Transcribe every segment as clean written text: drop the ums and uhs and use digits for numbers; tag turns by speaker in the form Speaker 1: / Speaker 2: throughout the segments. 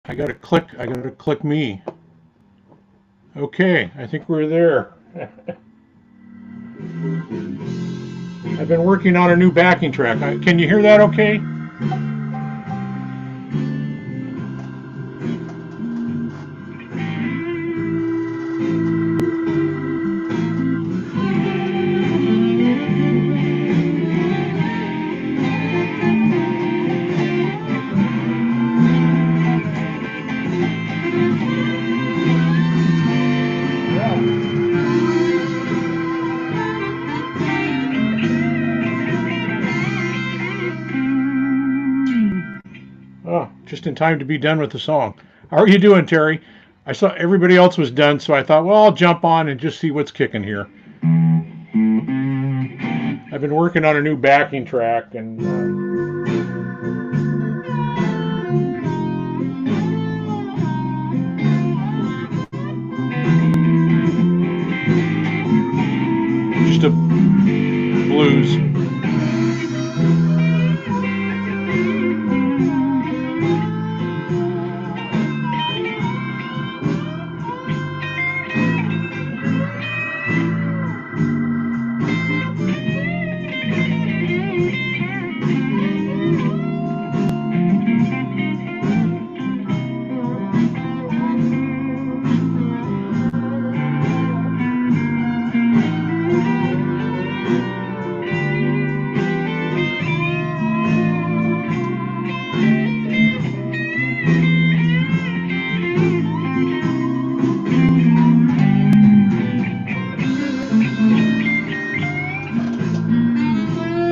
Speaker 1: I gotta click me. Okay, I think we're there. I've been working on a new backing track. Can you hear that okay? Oh, just in time to be done with the song. How are you doing, Terry? I saw everybody else was done, so I thought, well, I'll jump on and just see what's kicking here. I've been working on a new backing track, and just a blues.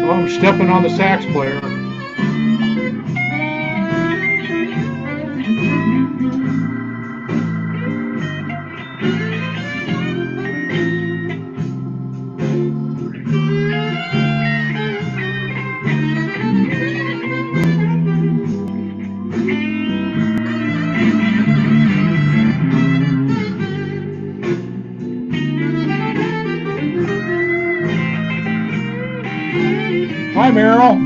Speaker 1: Oh, I'm stepping on the sax player. Hi, Meryl.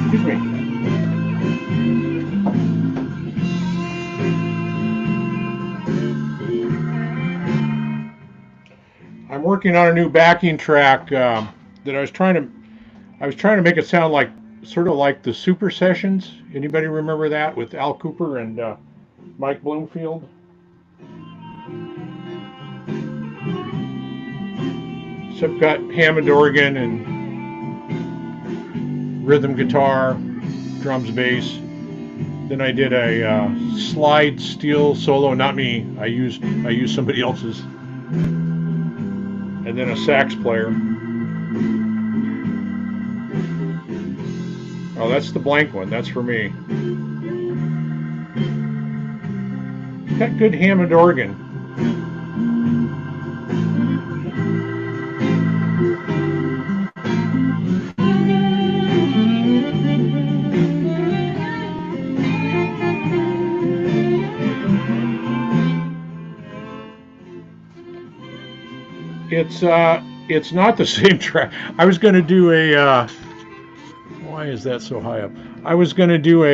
Speaker 1: Excuse me. I'm working on a new backing track that I was trying to make it sound like sort of like the Super Sessions. Anybody remember that with Al Cooper and Mike Bloomfield? So I've got Hammond organ and rhythm guitar, drums, bass. Then I did a slide steel solo, not me. I used somebody else's. And then a sax player. Oh, that's the blank one. That's for me. Got good Hammond organ. It's not the same track. I was going to do a why is that so high up? I was going to do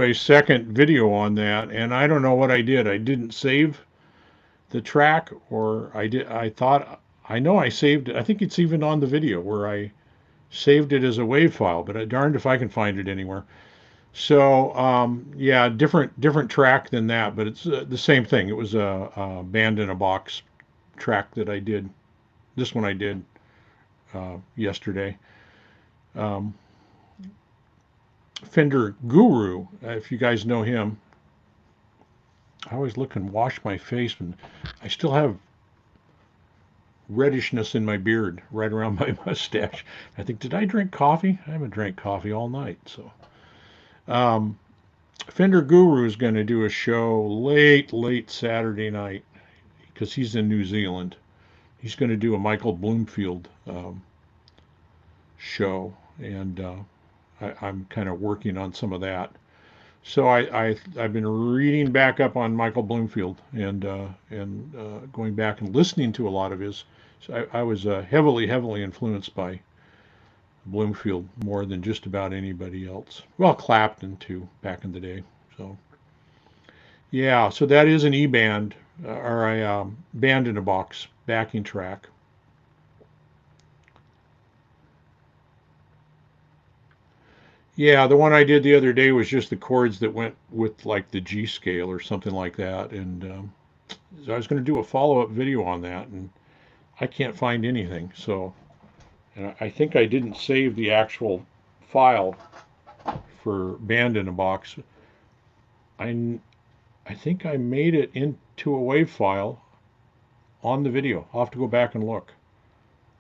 Speaker 1: a second video on that, and I don't know what I did. I didn't save the track, or I did. I know I saved it. I think it's even on the video where I saved it as a WAV file, but I darned if I can find it anywhere. So yeah, different track than that, but it's the same thing. It was a band in a box track that I did. This one I did yesterday. Fender Guru, if you guys know him. I always look and wash my face, and I still have reddishness in my beard right around my mustache. I think, did I drink coffee? I haven't drank coffee all night, so. Fender Guru is going to do a show late Saturday night because he's in New Zealand. He's going to do a Michael Bloomfield show, and I'm kind of working on some of that. So I've been reading back up on Michael Bloomfield and going back and listening to a lot of his. So I was heavily influenced by Bloomfield more than just about anybody else. Well, Clapton too back in the day. So yeah, so that is an E band or a band in a box backing track. Yeah, the one I did the other day was just the chords that went with like the G scale or something like that, and so I was going to do a follow-up video on that, and I can't find anything. So, and I think I didn't save the actual file for Band in a Box. I I think I made it into a WAV file on the video. I'll have to go back and look.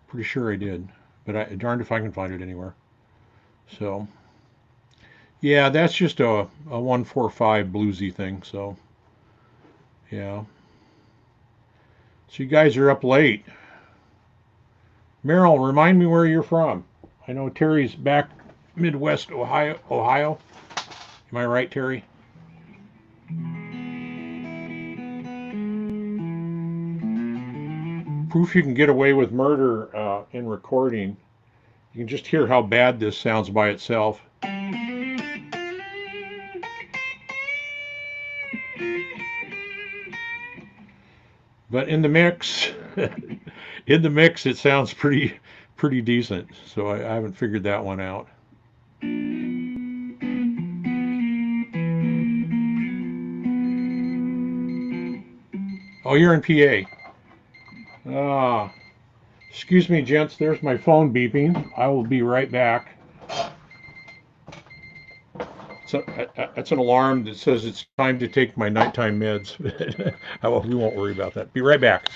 Speaker 1: Pretty sure I did, but I darned if I can find it anywhere. So, yeah, that's just a 145 bluesy thing. So, yeah. So you guys are up late. Merrill, remind me where you're from. I know Terry's back Midwest Ohio. Ohio. Am I right, Terry? Proof you can get away with murder in recording. You can just hear how bad this sounds by itself. But in the mix, in the mix, it sounds pretty decent. So I haven't figured that one out. Oh, you're in PA. Ah, excuse me, gents. There's my phone beeping. I will be right back. So that's an alarm that says it's time to take my nighttime meds. We won't worry about that. Be right back.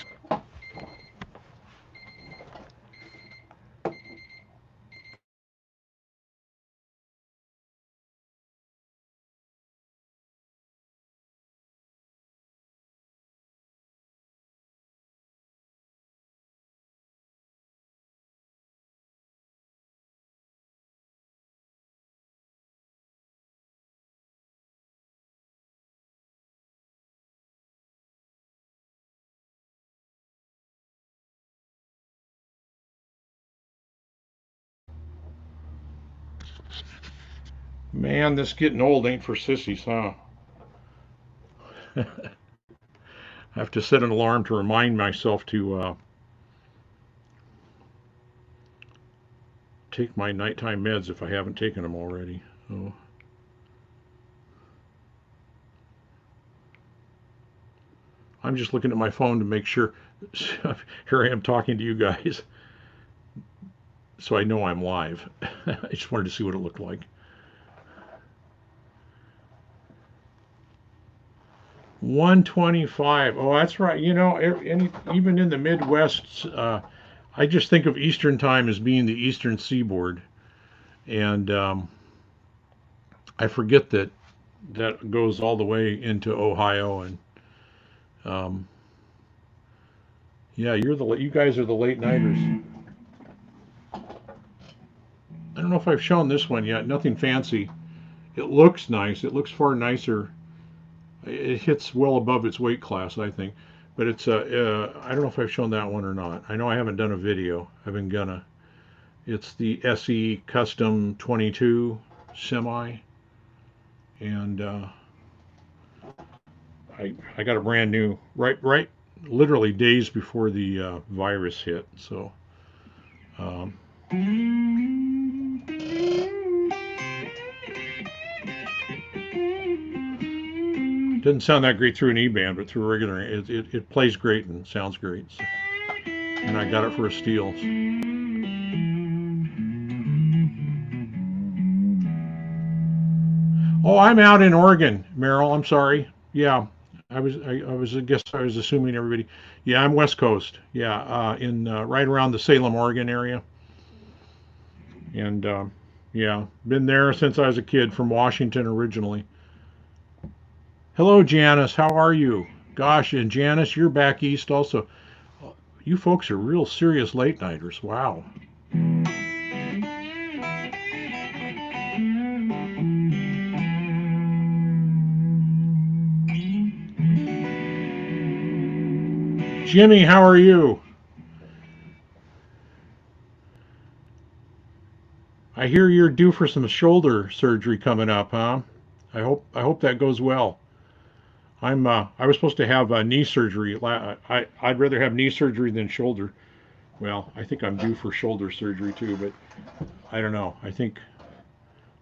Speaker 1: Man, this getting old ain't for sissies, huh? I have to set an alarm to remind myself to take my nighttime meds if I haven't taken them already. Oh. I'm just looking at my phone to make sure. Here I am talking to you guys, so I know I'm live. I just wanted to see what it looked like. 125. Oh, that's right. You know, even in the Midwest, I just think of Eastern Time as being the Eastern Seaboard, and I forget that that goes all the way into Ohio. And um, yeah, you guys are the late nighters. I don't know if I've shown this one yet. Nothing fancy. It looks nice. It looks far nicer. It hits well above its weight class, I think. But it's I don't know if I've shown that one or not. I know I haven't done a video. I've been gonna. It's the SE Custom 22 Semi, and I got a brand new right literally days before the virus hit. So um, doesn't sound that great through an E-band, but through a regular, it plays great and sounds great. So, and I got it for a steal. Oh, I'm out in Oregon, Merrill. I'm sorry. Yeah, I guess I was assuming everybody. Yeah, I'm West Coast. Yeah, in right around the Salem, Oregon area, and yeah, been there since I was a kid from Washington originally. Hello, Janice. How are you? Gosh, and Janice, you're back east also. You folks are real serious late nighters. Wow. Jimmy, how are you? I hear you're due for some shoulder surgery coming up, huh? I hope that goes well. I was supposed to have knee surgery. I'd rather have knee surgery than shoulder. Well, I think I'm due for shoulder surgery too, but I don't know. I think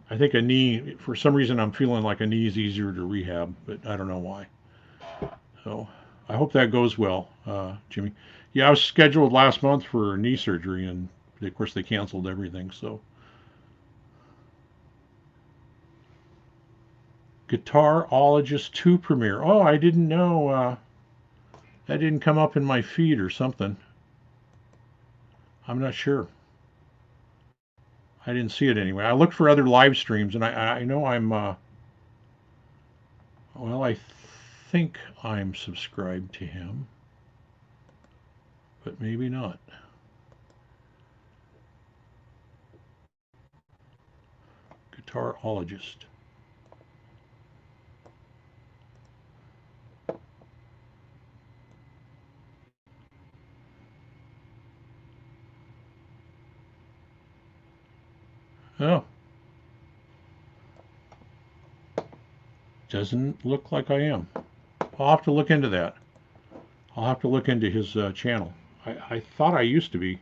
Speaker 1: a knee, for some reason I'm feeling like a knee is easier to rehab, but I don't know why. So I hope that goes well, Jimmy. Yeah, I was scheduled last month for knee surgery, and of course they canceled everything. So Guitarologist 2 premiere. Oh, I didn't know. That didn't come up in my feed or something. I'm not sure. I didn't see it anyway. I looked for other live streams, and I know I'm. Well, I think I'm subscribed to him, but maybe not. Guitarologist. Oh, doesn't look like I am. I'll have to look into that. I'll have to look into his channel. I thought I used to be.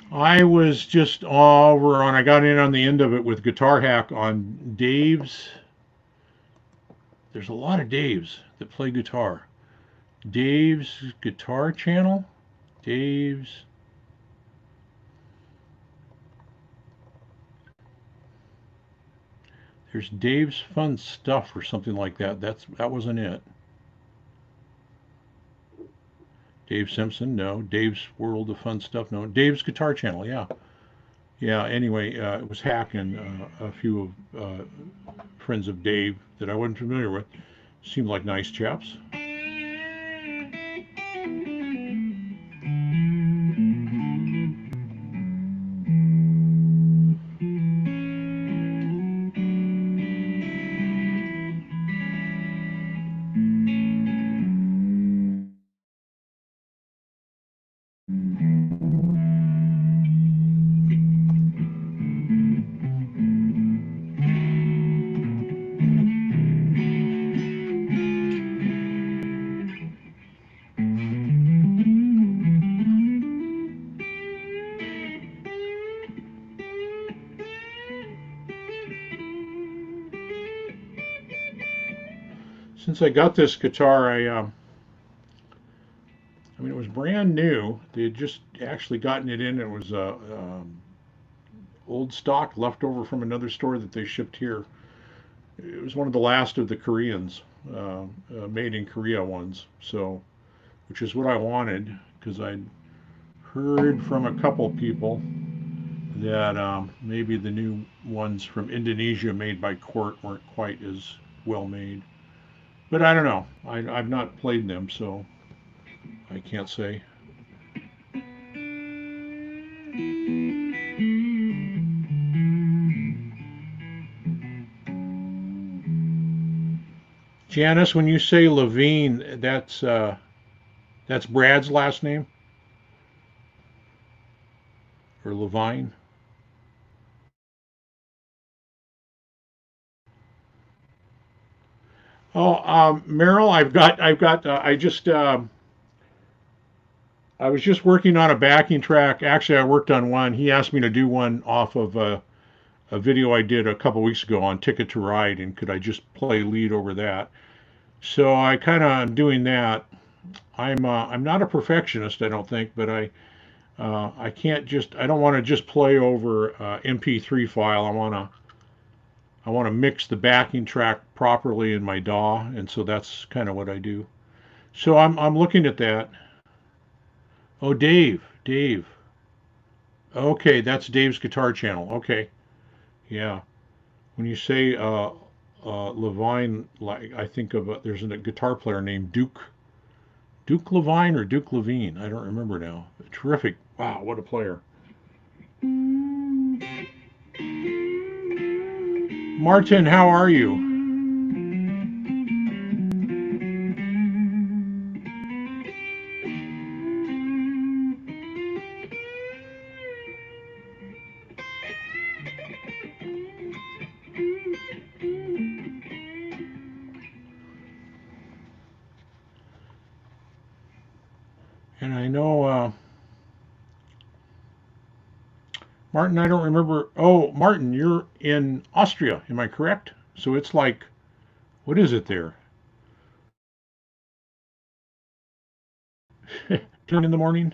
Speaker 1: I was just over on. I got in on the end of it with Guitar Hack on Dave's. There's a lot of Daves that play guitar. Dave's Guitar Channel. Dave's. There's Dave's Fun Stuff or something like that. That wasn't it. Dave Simpson, no. Dave's World of Fun Stuff, no. Dave's Guitar Channel, yeah. Yeah, anyway, it was Hack and a few of friends of Dave that I wasn't familiar with. Seemed like nice chaps. Since I got this guitar, I mean, it was brand new. They had just actually gotten it in. It was old stock left over from another store that they shipped here. It was one of the last of the Koreans, made in Korea ones. So, which is what I wanted because I'd heard from a couple people that maybe the new ones from Indonesia made by Court weren't quite as well made. But I don't know. I've not played them, so I can't say. Janice, when you say Levine, that's Brad's last name or Levine? Oh, Merrill, I was just working on a backing track. Actually, I worked on one. He asked me to do one off of a video I did a couple weeks ago on Ticket to Ride, and could I just play lead over that? So I kind of am doing that. I'm not a perfectionist, I don't think, but I can't just I don't want to just play over MP3 file. I want to mix the backing track properly in my DAW, and so that's kind of what I do. So I'm looking at that. Oh, Dave. Okay, that's Dave's guitar channel. Okay, yeah. When you say Levine, like I think of there's a guitar player named Duke Levine or Duke Levine. I don't remember now. Terrific. Wow, what a player. Martin, how are you? And I know Martin, I don't remember. Oh, Martin, you're in Austria, am I correct? So it's like, what is it there? Turn in the morning?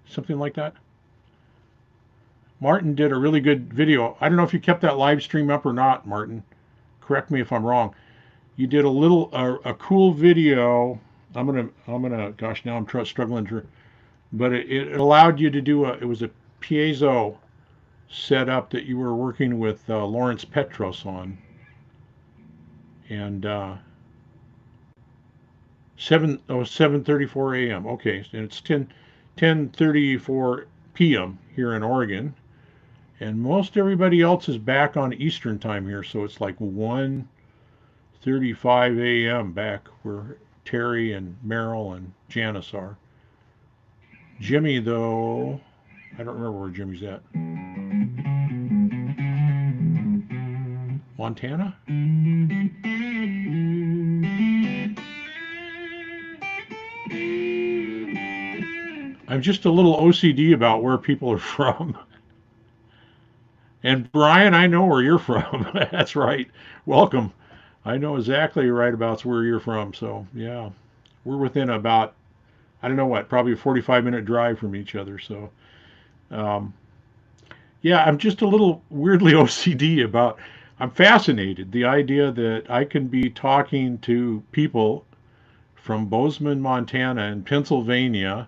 Speaker 1: Something like that? Martin did a really good video. I don't know if you kept that live stream up or not, Martin. Correct me if I'm wrong. You did a cool video. I'm gonna. Gosh, now I'm struggling to. But it allowed you to do it was a piezo setup that you were working with Lawrence Petros on, and 7:34 a.m. Okay, and it's 10:34 p.m. here in Oregon, and most everybody else is back on Eastern time here, so it's like 1:35 a.m. back where Terry and Merrill and Janice are. Jimmy, though, I don't remember where Jimmy's at. Montana? I'm just a little OCD about where people are from. And Brian, I know where you're from. That's right. Welcome. I know exactly right about where you're from. So, yeah, we're within about, I don't know what, probably a 45-minute drive from each other. So, um, yeah, I'm just a little weirdly OCD about, I'm fascinated. The idea that I can be talking to people from Bozeman, Montana, and Pennsylvania,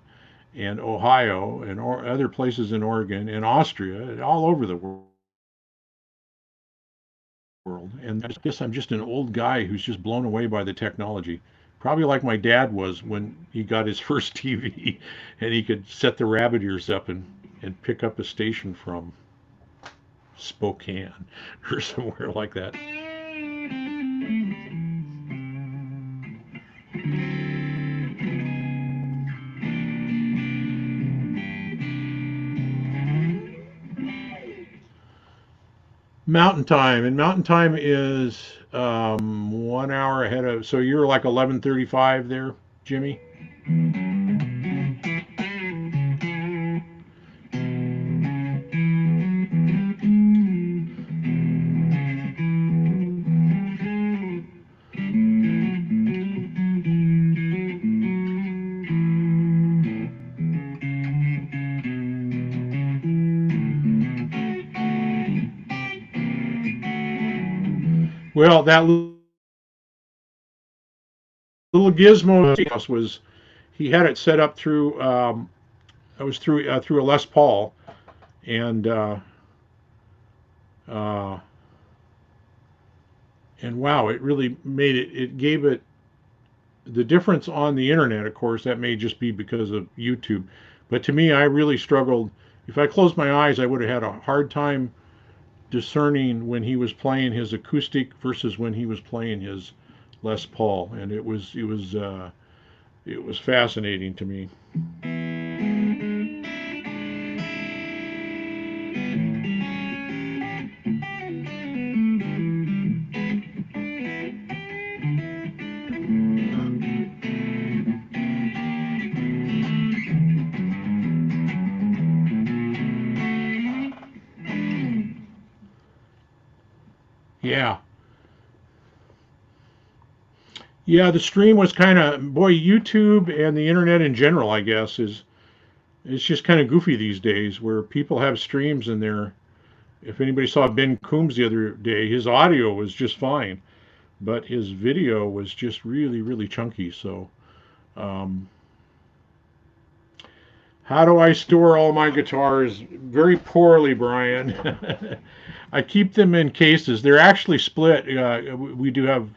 Speaker 1: and Ohio, and other places in Oregon, and Austria, and all over the world. And I guess I'm just an old guy who's just blown away by the technology. Probably like my dad was when he got his first TV and he could set the rabbit ears up and pick up a station from Spokane or somewhere like that. Mountain time, and Mountain time is 1 hour ahead of. So you're like 11:35 there, Jimmy. Well, that little gizmo was he had it set up through it was through a Les Paul, and uh, and wow, it really made it. It gave it the difference on the internet. Of course, that may just be because of YouTube, but to me, I really struggled. If I closed my eyes, I would have had a hard time discerning when he was playing his acoustic versus when he was playing his Les Paul, and it was fascinating to me. Yeah, Yeah, the stream was kind of, boy, YouTube and the internet in general, I guess, is it's just kind of goofy these days where people have streams in there. If anybody saw Ben Coombs the other day, his audio was just fine, but his video was just really, really chunky. So, um, how do I store all my guitars? Very poorly, Brian. I keep them in cases. They're actually split. We do have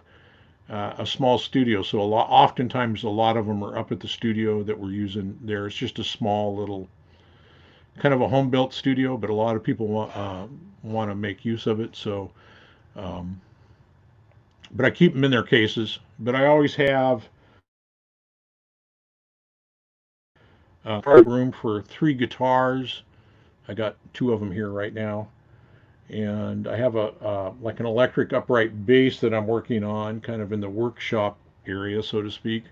Speaker 1: a small studio, so oftentimes a lot of them are up at the studio that we're using there. It's just a small little kind of a home built studio, but a lot of people want to make use of it. So, um, but I keep them in their cases. But I always have room for three guitars. I got two of them here right now, and I have a like an electric upright bass that I'm working on, kind of in the workshop area, so to speak.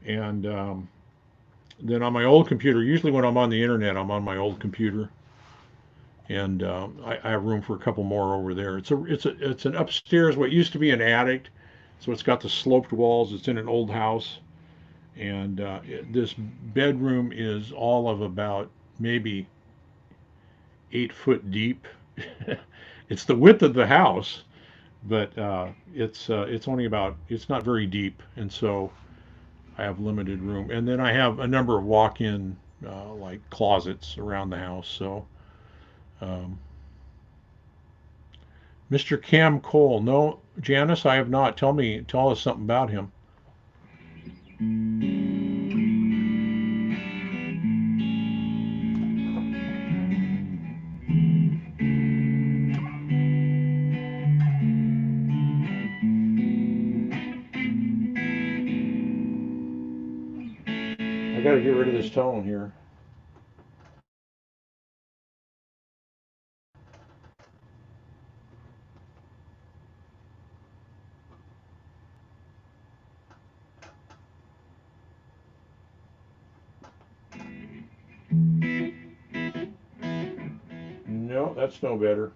Speaker 1: And then on my old computer, usually when I'm on the internet, I'm on my old computer, and I have room for a couple more over there. It's an upstairs, what used to be an attic, so it's got the sloped walls. It's in an old house, and this bedroom is all of about maybe 8 foot deep. It's the width of the house, but it's only about it's not very deep, and so I have limited room. And then I have a number of walk-in like closets around the house. So um, Mr. Cam Cole, no, Janice, I have not. Tell us something about him. I got to get rid of this tone here. No, that's no better.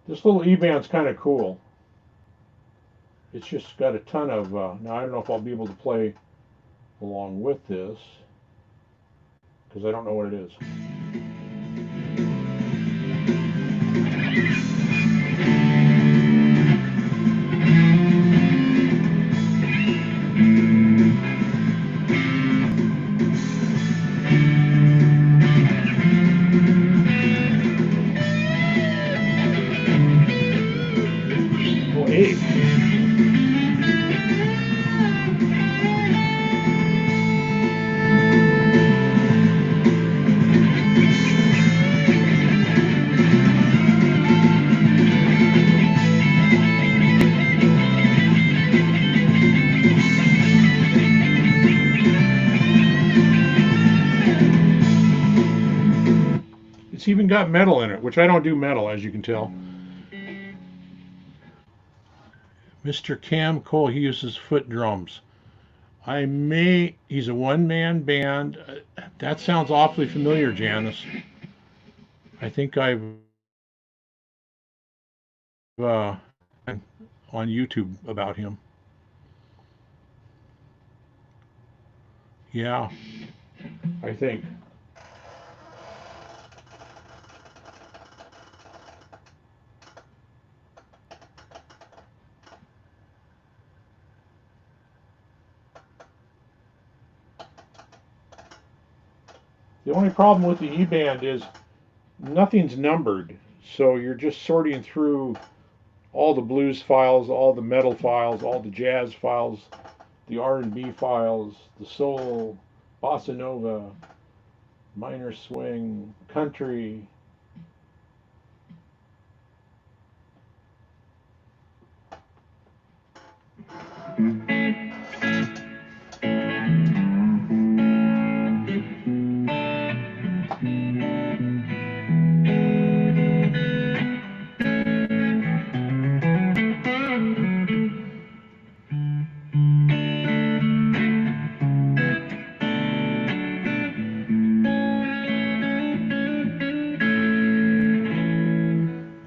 Speaker 1: This little E-band's kind of cool. It's just got a ton of. Now I don't know if I'll be able to play along with this because I don't know what it is. Oh, eight. It's even got metal in it, which I don't do metal, as you can tell. Mr. Cam Cole, he uses foot drums. He's a one man band. That sounds awfully familiar, Janice. I think I've uh, on YouTube about him. Yeah, I think. The only problem with the E-band is nothing's numbered. So you're just sorting through all the blues files, all the metal files, all the jazz files, the R&B files, the soul, bossa nova, minor swing, country.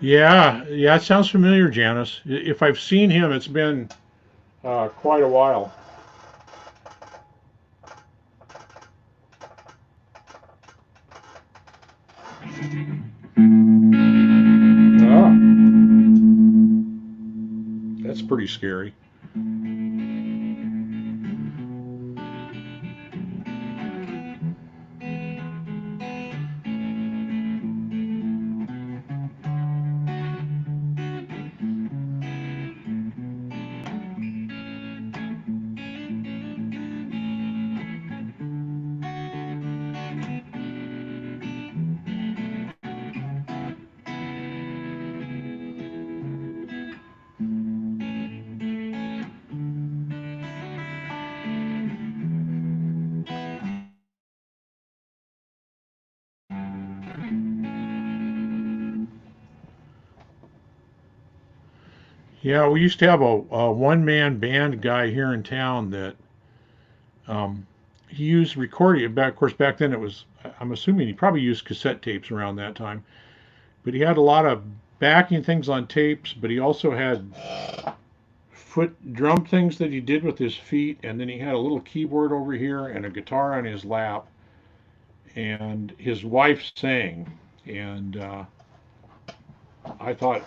Speaker 1: Yeah, yeah, it sounds familiar, Janice. If I've seen him, it's been quite a while. Ah, that's pretty scary. Yeah, we used to have a one-man band guy here in town that um, he used recording. Back, of course, back then it was. I'm assuming he probably used cassette tapes around that time. But he had a lot of backing things on tapes. But he also had foot drum things that he did with his feet, and then he had a little keyboard over here and a guitar on his lap. And his wife sang, and I thought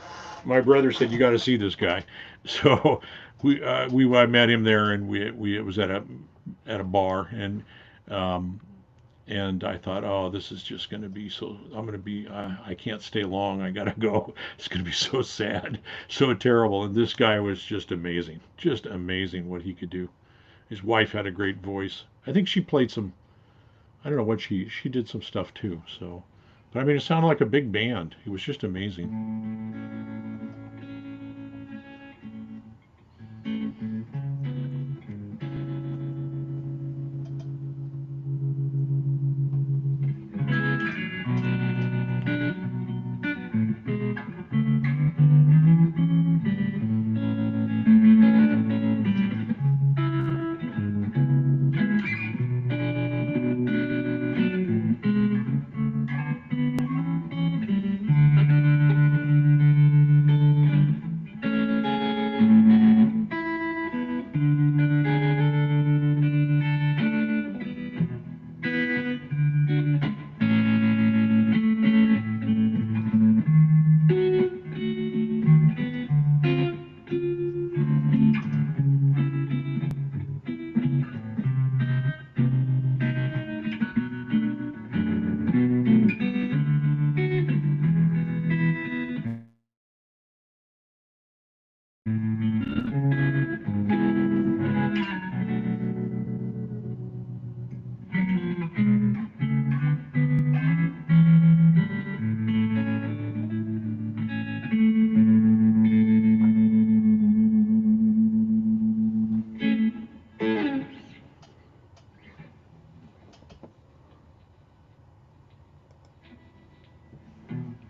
Speaker 1: my brother said you got to see this guy. So we I met him there, and we it was at a bar, um, and I thought, oh, this is just going to be so. I'm going to be. I can't stay long. I got to go. It's going to be so sad, so terrible. And this guy was just amazing what he could do. His wife had a great voice. I think she played some. I don't know what she did some stuff too. So, but I mean, it sounded like a big band. It was just amazing.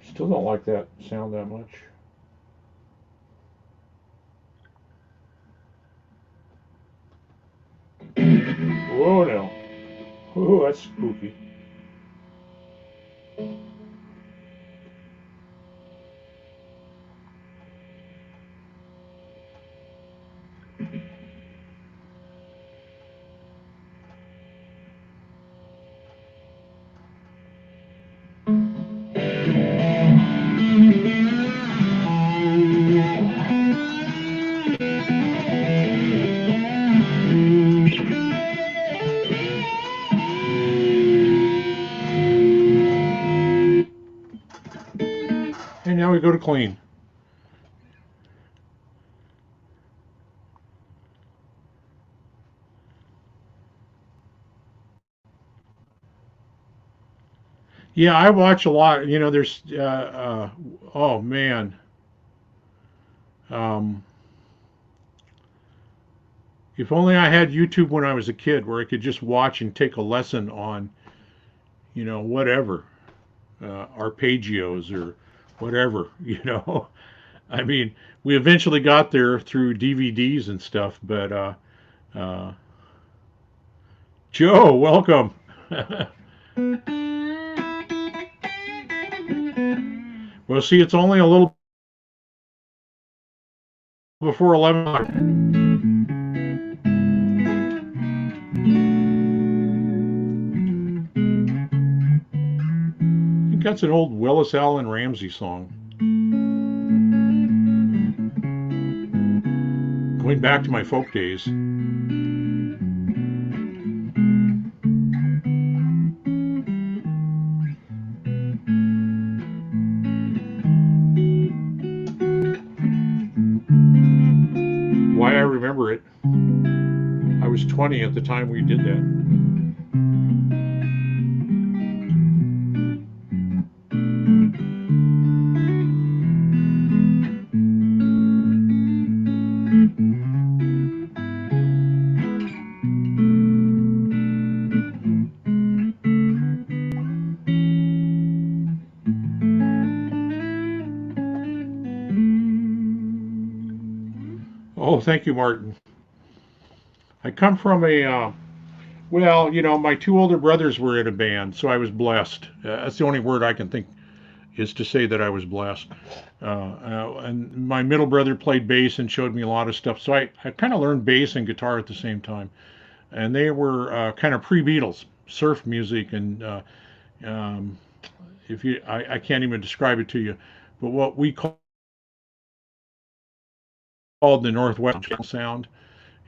Speaker 1: Still don't like that sound that much. Whoa, now. Whoa, that's spooky. And now we go to clean. Yeah, I watch a lot. You know, there's, oh man, um, if only I had YouTube when I was a kid, where I could just watch and take a lesson on, whatever, arpeggios or whatever. I mean, we eventually got there through DVDs and stuff. But uh, Joe, welcome. Well, Well, see, it's only a little before 11 o'clock. I think that's an old Willis Allen Ramsey song. Going back to my folk days. Why I remember it. I was 20 at the time we did that. Oh, thank you, Martin. I come from well, my two older brothers were in a band, so I was blessed. That's the only word I can think is to say that I was blessed. And my middle brother played bass and showed me a lot of stuff. So I kind of learned bass and guitar at the same time. And they were kind of pre-Beatles, surf music. And um, I can't even describe it to you, but what we called the Northwest sound,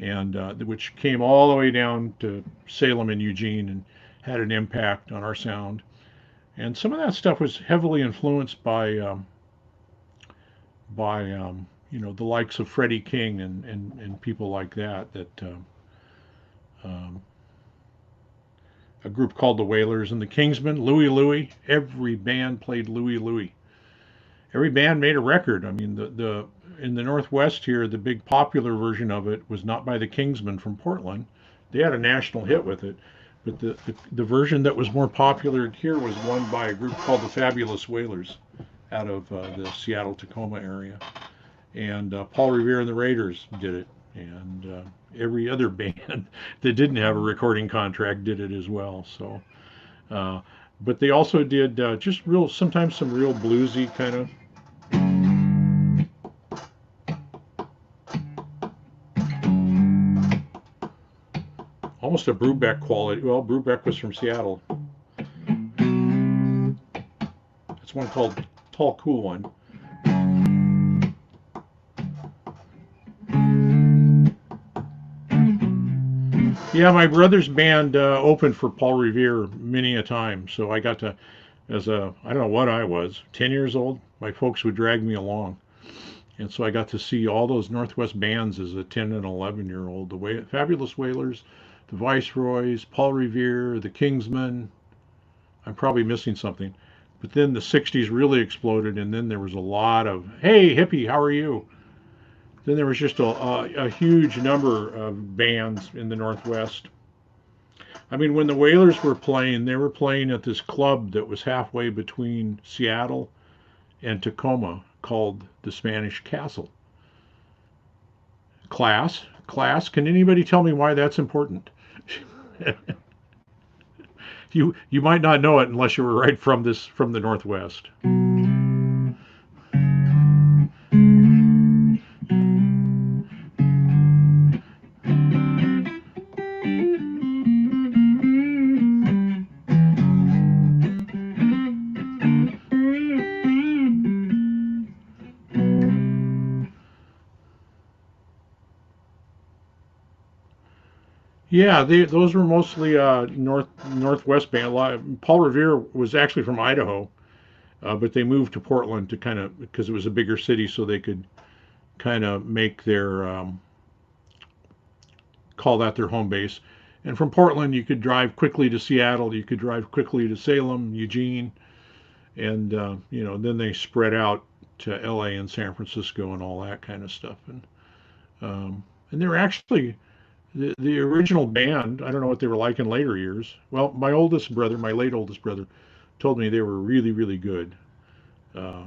Speaker 1: and which came all the way down to Salem and Eugene and had an impact on our sound. And some of that stuff was heavily influenced by the likes of Freddie King and people like that. Um, a group called the Wailers and the Kingsmen, Louie Louie. Every band played Louie Louie. Every band made a record. I mean, the in the Northwest here, the big popular version of it was not by the Kingsmen from Portland. They had a national hit with it, but the version that was more popular here was one by a group called the Fabulous Wailers out of the Seattle Tacoma area. And Paul Revere and the Raiders did it, and every other band that didn't have a recording contract did it as well. So, uh, but they also did just real, sometimes some real bluesy kind of. Almost a Brubeck quality. Well, Brubeck was from Seattle. It's one called Tall Cool One. Yeah, my brother's band opened for Paul Revere many a time, so I got to, I don't know what I was, 10 years old, my folks would drag me along. And so I got to see all those Northwest bands as a 10 and 11-year-old. Fabulous Wailers, the Viceroys, Paul Revere, the Kingsmen. I'm probably missing something. But then the 60s really exploded, and then there was a lot of, hey, hippie, how are you? Then there was just a huge number of bands in the Northwest. I mean, when the Wailers were playing, they were playing at this club that was halfway between Seattle and Tacoma called the Spanish Castle. Class, can anybody tell me why that's important? You might not know it unless you were right from the Northwest. Yeah, those were mostly Northwest band. Paul Revere was actually from Idaho, but they moved to Portland to kind of because it was a bigger city, so they could kind of make their call that their home base. And from Portland, you could drive quickly to Seattle. You could drive quickly to Salem, Eugene, and then they spread out to L.A. and San Francisco and all that kind of stuff. And they were actually the original band. I don't know what they were like in later years. Well, my late oldest brother, told me they were really, really good. Uh,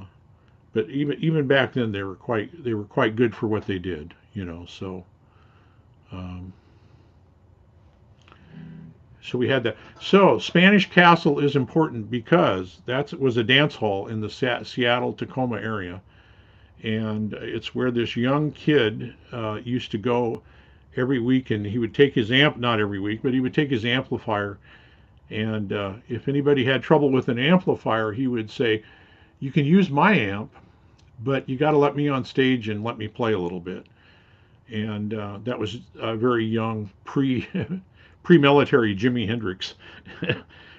Speaker 1: but even back then, they were quite good for what they did. So um, So we had that. So Spanish Castle is important because that was a dance hall in the Seattle Tacoma area, and it's where this young kid used to go every week, and he would take his amp, not every week, but he would take his amplifier, and if anybody had trouble with an amplifier, he would say, "You can use my amp, but you got to let me on stage and let me play a little bit." And that was a very young pre-military Jimi Hendrix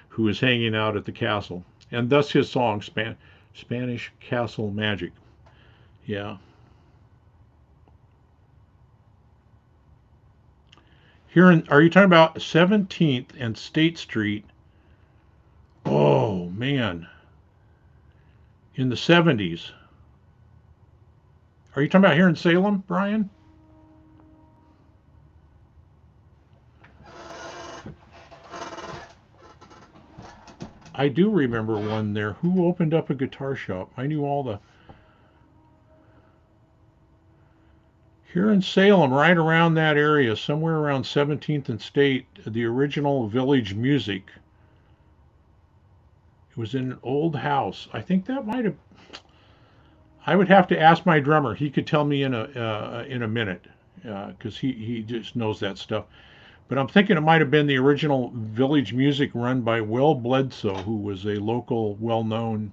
Speaker 1: who was hanging out at the castle, and thus his song Spanish Castle Magic. Yeah. Are you talking about 17th and State Street? Oh man, in the 70s. Are you talking about here in Salem, Brian? I do remember one there. Who opened up a guitar shop? I knew all the here in Salem, right around that area, somewhere around 17th and State, the original Village Music. It was in an old house. I think that might have. I would have to ask my drummer. He could tell me in a minute because he just knows that stuff. But I'm thinking it might have been the original Village Music run by Will Bledsoe, who was a local, well-known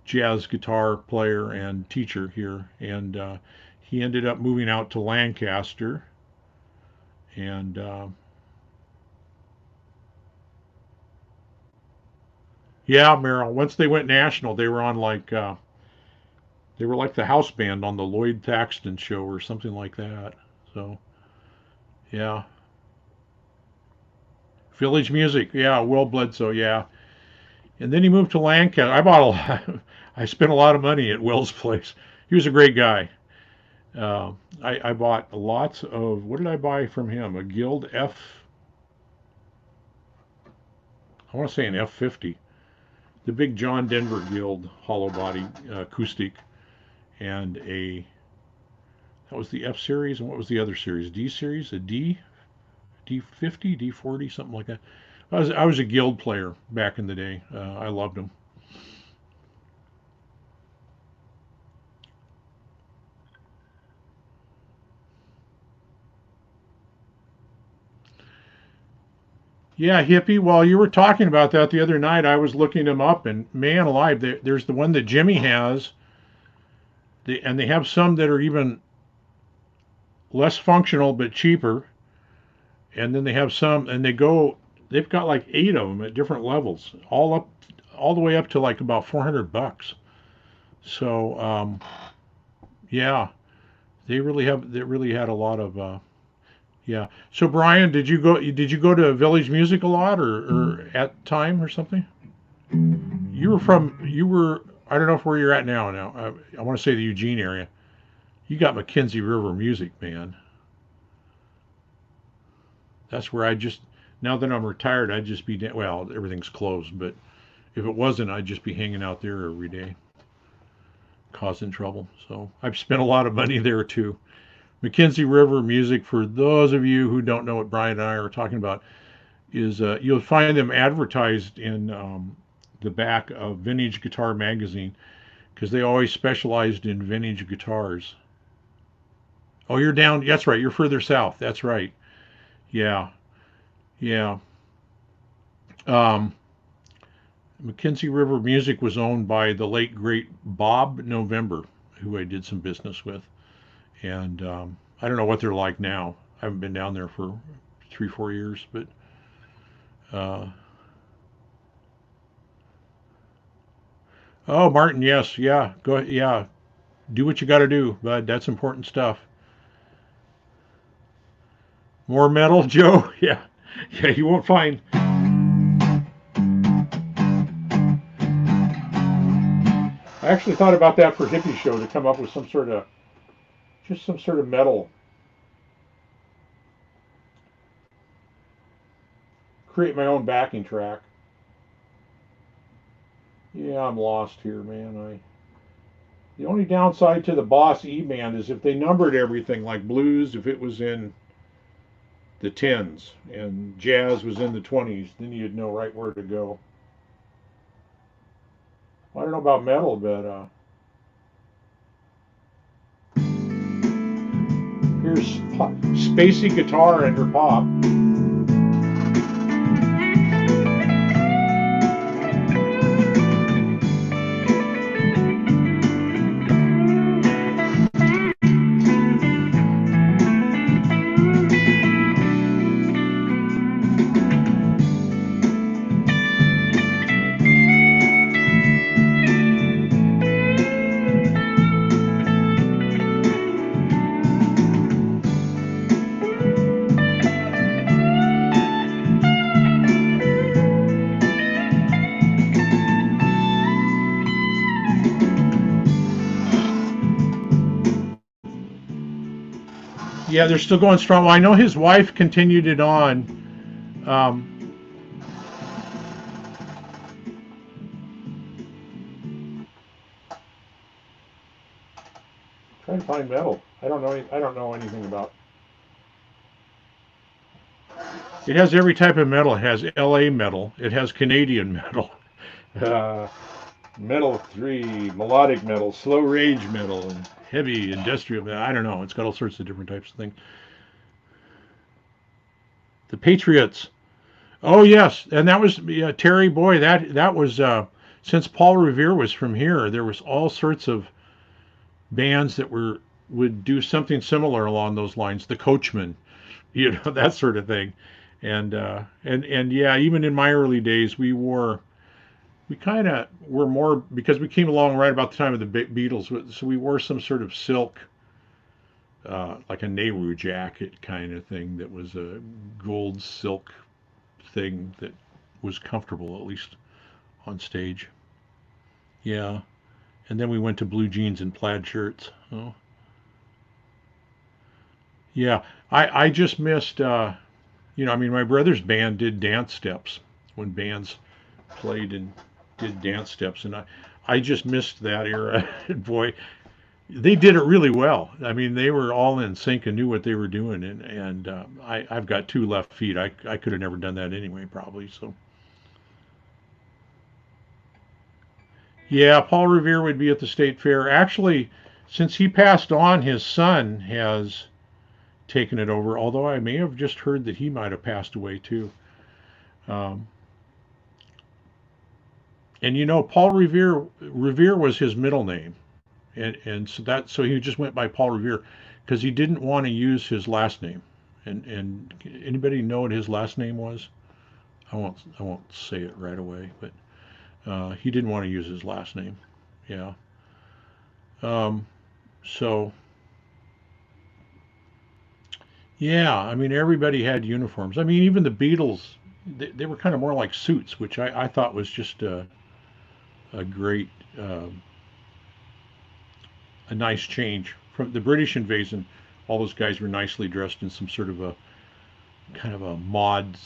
Speaker 1: jazz guitar player and teacher here. And he ended up moving out to Lancaster. And yeah, Merrill. Once they went national, they were on they were like the house band on the Lloyd Thaxton show or something like that. So yeah, Village Music. Yeah, Will Bledsoe. Yeah, and then he moved to Lancaster. I bought a lot. I spent a lot of money at Will's place. He was a great guy. I bought lots of. What did I buy from him? A Guild F. I want to say an F50. The big John Denver Guild hollow body acoustic, and a that was the F series. And what was the other series? D series, a D50, D40, something like that. I was a Guild player back in the day. I loved them. Yeah, hippie. Well, you were talking about that the other night. I was looking them up, and man alive, there's the one that Jimmy has, and they have some that are even less functional but cheaper. And then they have some, and they've got like 8 of them at different levels, all the way up to like about $400. So yeah, they really had a lot of yeah. So Brian, did you go to Village Music a lot or at time or something? You were I don't know if where you're at now. I want to say the Eugene area. You got Mackenzie River Music, man. That's where I just now that I'm retired, I'd just be well, everything's closed, but if it wasn't, I'd just be hanging out there every day, causing trouble. So I've spent a lot of money there too. Mackenzie River Music, for those of you who don't know what Brian and I are talking about, is you'll find them advertised in the back of Vintage Guitar Magazine because they always specialized in vintage guitars. Oh, you're down. That's right. You're further south. That's right. Yeah. Yeah. Um, Mackenzie River Music was owned by the late great Bob November, who I did some business with, and I don't know what they're like now. I haven't been down there for 3, 4 years, but uh, oh, Martin, yes, yeah, go, yeah, do what you got to do, bud. That's important stuff. More metal, Joe. Yeah, yeah. You won't find. I actually thought about that for Hippie Show to come up with some sort of metal, create my own backing track. Yeah, I'm lost here, man. The only downside to the Boss E band is if they numbered everything like blues, if it was in the 10s, and jazz was in the 20s. Then you'd know right where to go. I don't know about metal, but here's spacey guitar under pop. Yeah, they're still going strong. Well, I know his wife continued it on. Um, Trying to find metal. I don't know. I don't know anything about. It has every type of metal. It has L.A. metal. It has Canadian metal. Uh, metal 3, melodic metal, slow rage metal, and heavy industrial metal. I don't know. It's got all sorts of different types of things. The Patriots. Oh yes, and that was Terry. Boy, that was since Paul Revere was from here. There was all sorts of bands that would do something similar along those lines. The Coachmen, that sort of thing. And yeah, even in my early days, we kind of were more because we came along right about the time of the Beatles, so we wore some sort of silk, like a Nehru jacket kind of thing that was a gold silk thing that was comfortable, at least on stage. Yeah. And then we went to blue jeans and plaid shirts. Oh, yeah. I just missed, I mean, my brother's band did dance steps when bands played and did dance steps. And I just missed that era. Boy, they did it really well. I mean, they were all in sync and knew what they were doing. And I've got two left feet. I could have never done that anyway, probably. So, yeah, Paul Revere would be at the state fair. Actually, since he passed on, his son has taken it over, although I may have just heard that he might have passed away too. Um, and Paul Revere was his middle name. And so he just went by Paul Revere because he didn't want to use his last name. And anybody know what his last name was? I won't say it right away, but he didn't want to use his last name. Yeah. Um, so yeah, I mean everybody had uniforms. I mean even the Beatles, they were kind of more like suits, which I thought was just a great, a nice change from the British invasion. All those guys were nicely dressed in some sort of a kind of a mod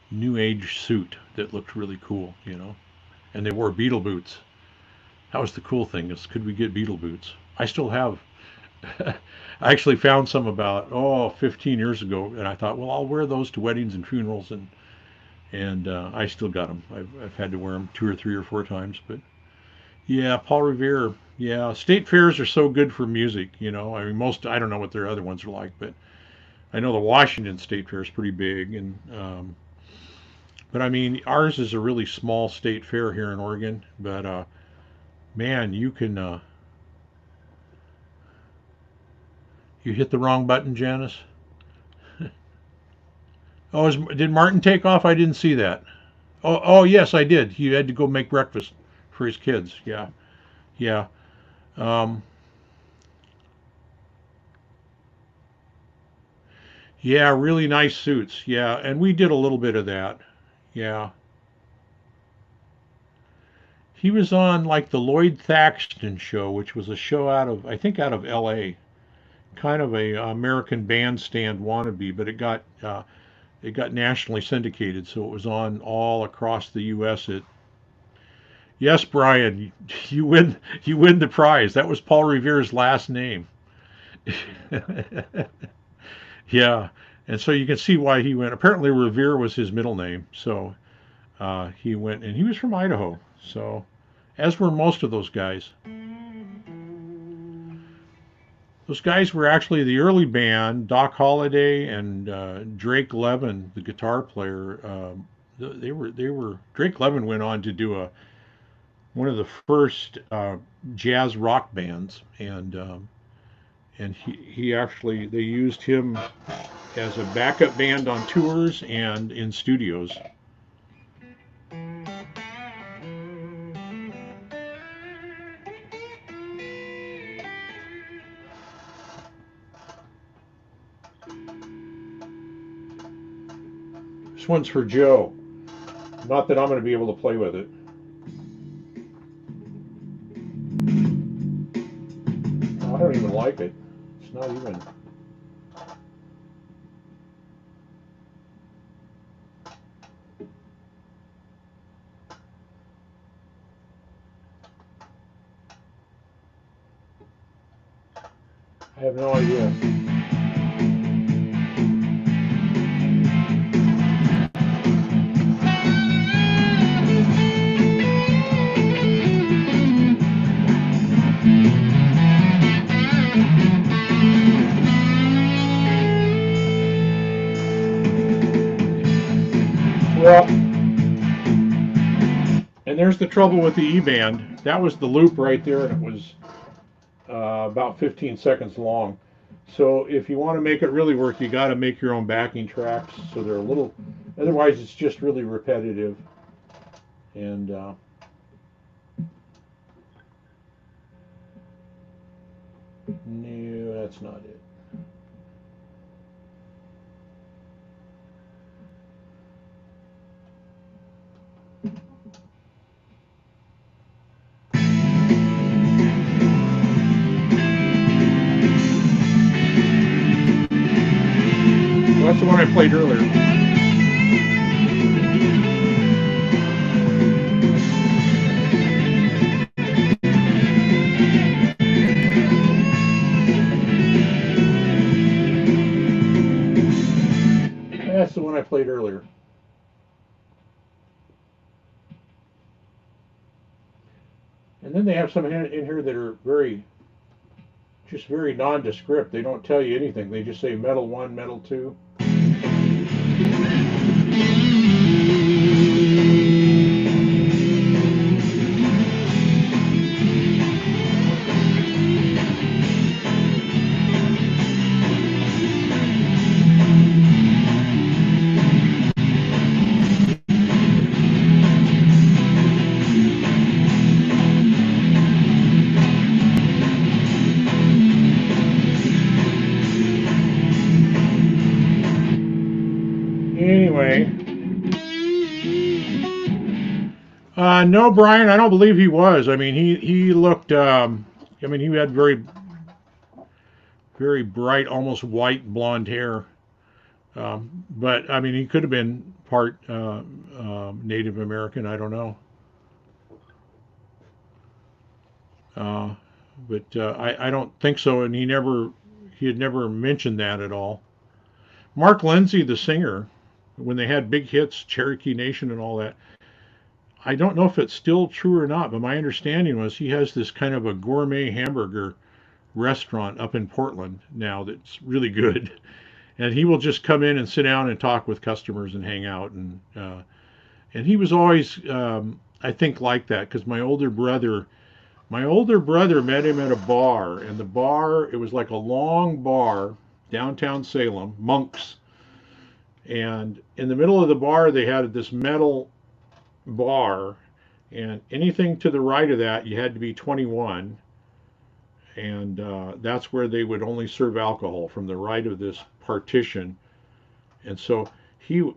Speaker 1: new age suit that looked really cool. And they wore Beatle boots. That was the cool thing is could we get Beatle boots? I still have. I actually found some about 15 years ago, and I thought, well, I'll wear those to weddings and funerals, and I still got them. I've had to wear them two or three or four times, but yeah, Paul Revere. Yeah, state fairs are so good for music. I mean, I don't know what their other ones are like, but I know the Washington State Fair is pretty big, but I mean, ours is a really small state fair here in Oregon. But man, you hit the wrong button, Janice. Oh, did Martin take off? I didn't see that. Oh, yes, I did. He had to go make breakfast for his kids. Yeah, yeah, um, yeah. Really nice suits. Yeah, and we did a little bit of that. Yeah, he was on like the Lloyd Thaxton show, which was a show I think out of L.A. Kind of a American Bandstand wannabe, but it got nationally syndicated, so it was on all across the U.S. Yes, Brian, you win the prize. That was Paul Revere's last name. Yeah, And so you can see why he went. Apparently, Revere was his middle name, so he went, and he was from Idaho. So, as were most of those guys. Those guys were actually the early band. Doc Holliday and Drake Levin, the guitar player. They were. Drake Levin went on to do one of the first jazz rock bands, and he actually they used him as a backup band on tours and in studios. This one's for Joe. Not that I'm going to be able to play with it. I don't even like it. It's not even. I have no idea. Well, and there's the trouble with the E-band. That was the loop right there, and it was about 15 seconds long. So if you want to make it really work, you got to make your own backing tracks. So they're a little. Otherwise, it's just really repetitive. And no, that's not it. That's the one I played earlier. That's the one I played earlier. And then they have some in here that are just very nondescript. They don't tell you anything. They just say metal 1, metal 2. Anyway, no, Brian, I don't believe he was. I mean, he looked. I mean, he had very bright, almost white blonde hair. But I mean, he could have been part Native American. I don't know. Uh, but I don't think so. And he had never mentioned that at all. Mark Lindsay, the singer, when they had big hits, Cherokee Nation and all that. I don't know if it's still true or not, but my understanding was he has this kind of a gourmet hamburger restaurant up in Portland now that's really good. And he will just come in and sit down and talk with customers and hang out. And he was always, I think, like that because my older brother met him at a bar, and the bar, it was like a long bar downtown Salem, Monks. And in the middle of the bar, they had this metal bar, and anything to the right of that, you had to be 21. And that's where they would only serve alcohol from the right of this partition. And so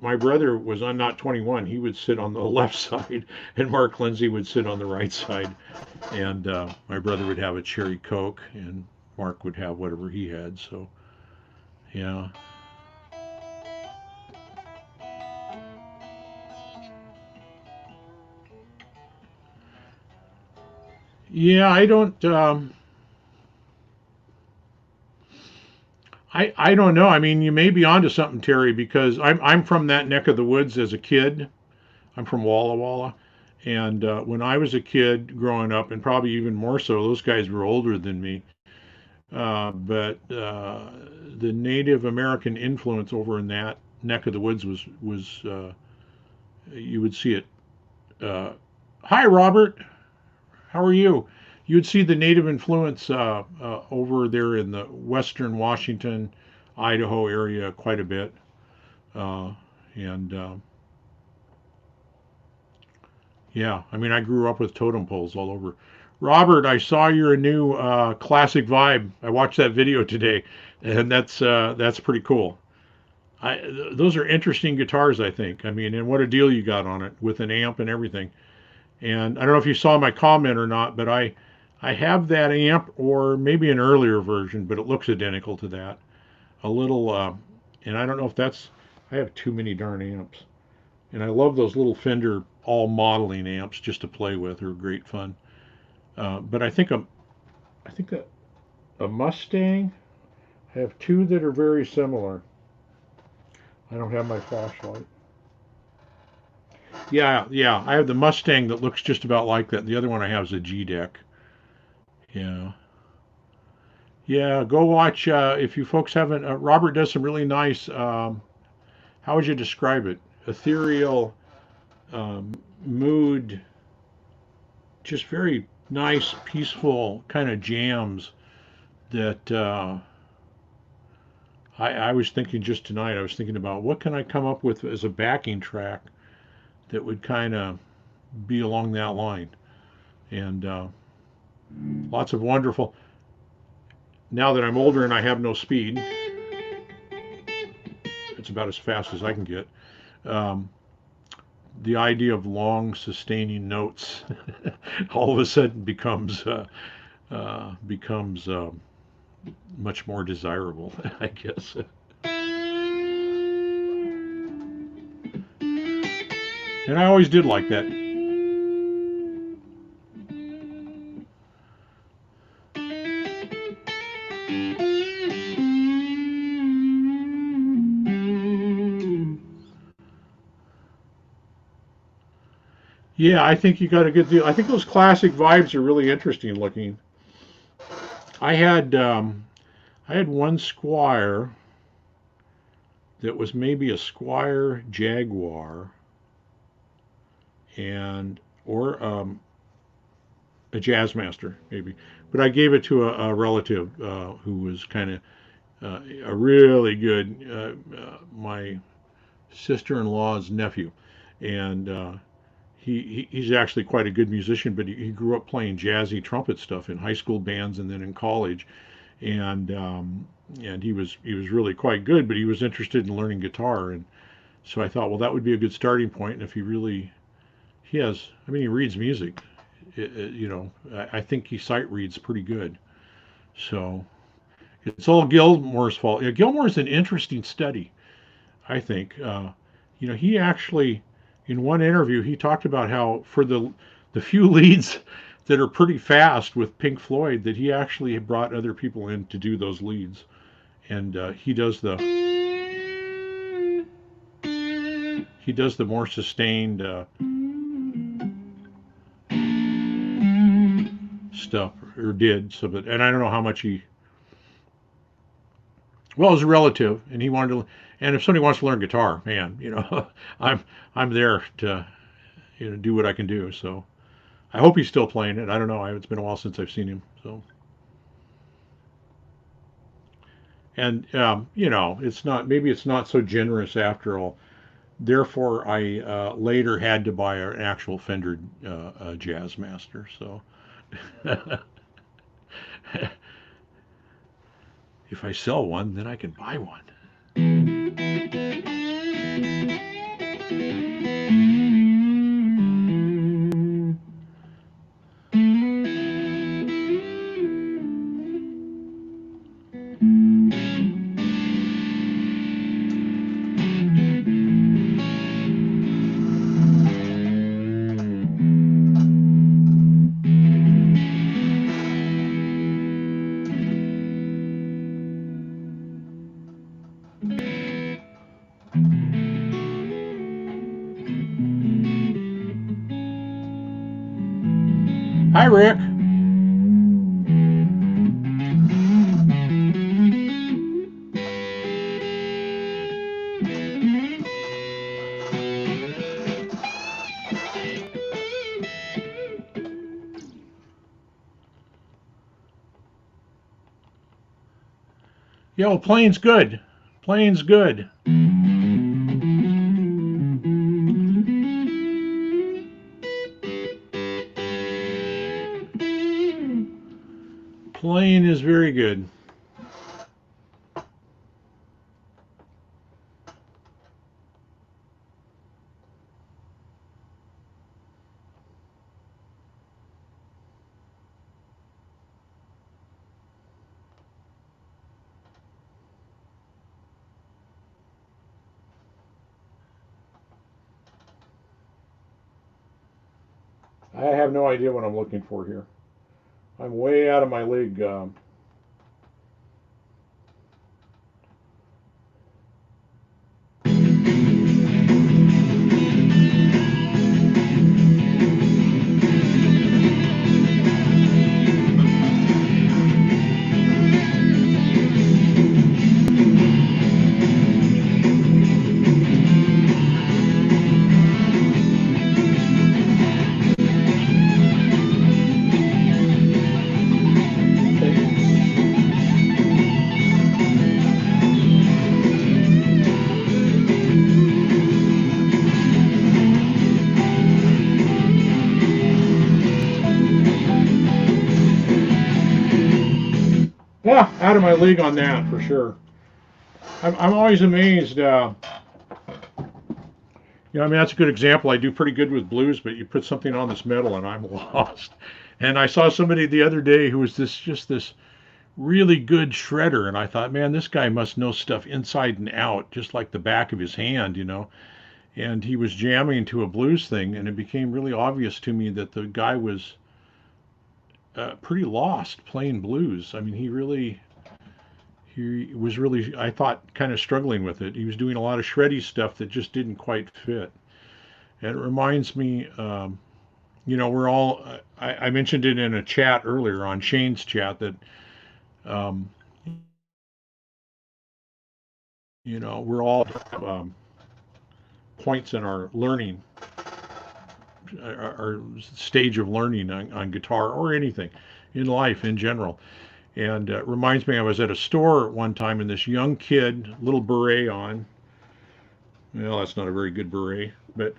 Speaker 1: my brother was on not 21. He would sit on the left side, and Mark Lindsay would sit on the right side. And my brother would have a cherry Coke, and Mark would have whatever he had. So, yeah. Yeah, I don't know. I mean, you may be onto something, Terry, because I'm from that neck of the woods as a kid. I'm from Walla Walla, and when I was a kid growing up, and probably even more so, those guys were older than me. But the Native American influence over in that neck of the woods was you would see it. Uh, Hi, Robert. How are you? You would see the Native influence over there in the western Washington, Idaho area quite a bit. Uh, and Yeah, I mean, I grew up with totem poles all over. Robert, I saw your new classic vibe. I watched that video today, and that's pretty cool. Those are interesting guitars, I think. I mean, and what a deal you got on it with an amp and everything. And I don't know if you saw my comment or not, but I have that amp or maybe an earlier version, but it looks identical to that. A little, and I don't know if that's. I have too many darn amps, and I love those little Fender all modeling amps just to play with. They're great fun. But I think a Mustang. I have two that are very similar. I don't have my flashlight. Yeah, yeah. I have the Mustang that looks just about like that. The other one I have is a G deck. Yeah. Yeah, go watch. If you folks haven't, Robert does some really nice. How would you describe it? Ethereal um, mood, just very nice, peaceful kind of jams that I was thinking just tonight. I was thinking about what can I come up with as a backing track that would kind of be along that line, and lots of wonderful. Now that I'm older and I have no speed, it's about as fast as I can get. Um, the idea of long sustaining notes all of a sudden becomes much more desirable, I guess. And I always did like that. Yeah, I think you got a good deal. I think those classic vibes are really interesting looking. I had um, I had one Squire that was maybe a Squire Jaguar and or a Jazzmaster maybe, but I gave it to a relative who was kind of a really good my sister-in-law's nephew, and he's actually quite a good musician, but he grew up playing jazzy trumpet stuff in high school bands and then in college, and he was really quite good, but he was interested in learning guitar, and so I thought, well, that would be a good starting point. And if he has, I mean, he reads music, I think he sight reads pretty good, so it's all Gilmore's fault. Yeah, Gilmore's an interesting study, I think. He actually, in one interview, he talked about how for the few leads that are pretty fast with Pink Floyd, that he actually brought other people in to do those leads, and he does the more sustained stuff, or did. So, but and I don't know how much he. Well, it was a relative, and he wanted to. And if somebody wants to learn guitar, man, I'm I'm there to do what I can do. So I hope he's still playing it. I don't know. It's been a while since I've seen him. So, and it's not, maybe it's not so generous after all. Therefore, I later had to buy an actual Fender Jazzmaster. So if I sell one, then I can buy one. Hi, Rick. Yeah, well, playing's good. Playing's good. Playing is very good. I have no idea what I'm looking for here. I'm way out of my league. Yeah, out of my league on that for sure. I'm always amazed. I mean, that's a good example. I do pretty good with blues, but you put something on this metal and I'm lost. And I saw somebody the other day who was this really good shredder, and I thought, man, this guy must know stuff inside and out, just like the back of his hand. And he was jamming to a blues thing, and it became really obvious to me that the guy was pretty lost playing blues. I mean, he was really, I thought, kind of struggling with it. He was doing a lot of shreddy stuff that just didn't quite fit. And it reminds me, we're all, I mentioned it in a chat earlier on Shane's chat that, um, we're all um, points in our learning, our stage of learning on guitar or anything in life in general. And it reminds me, I was at a store one time and this young kid, little beret on. Well, that's not a very good beret, but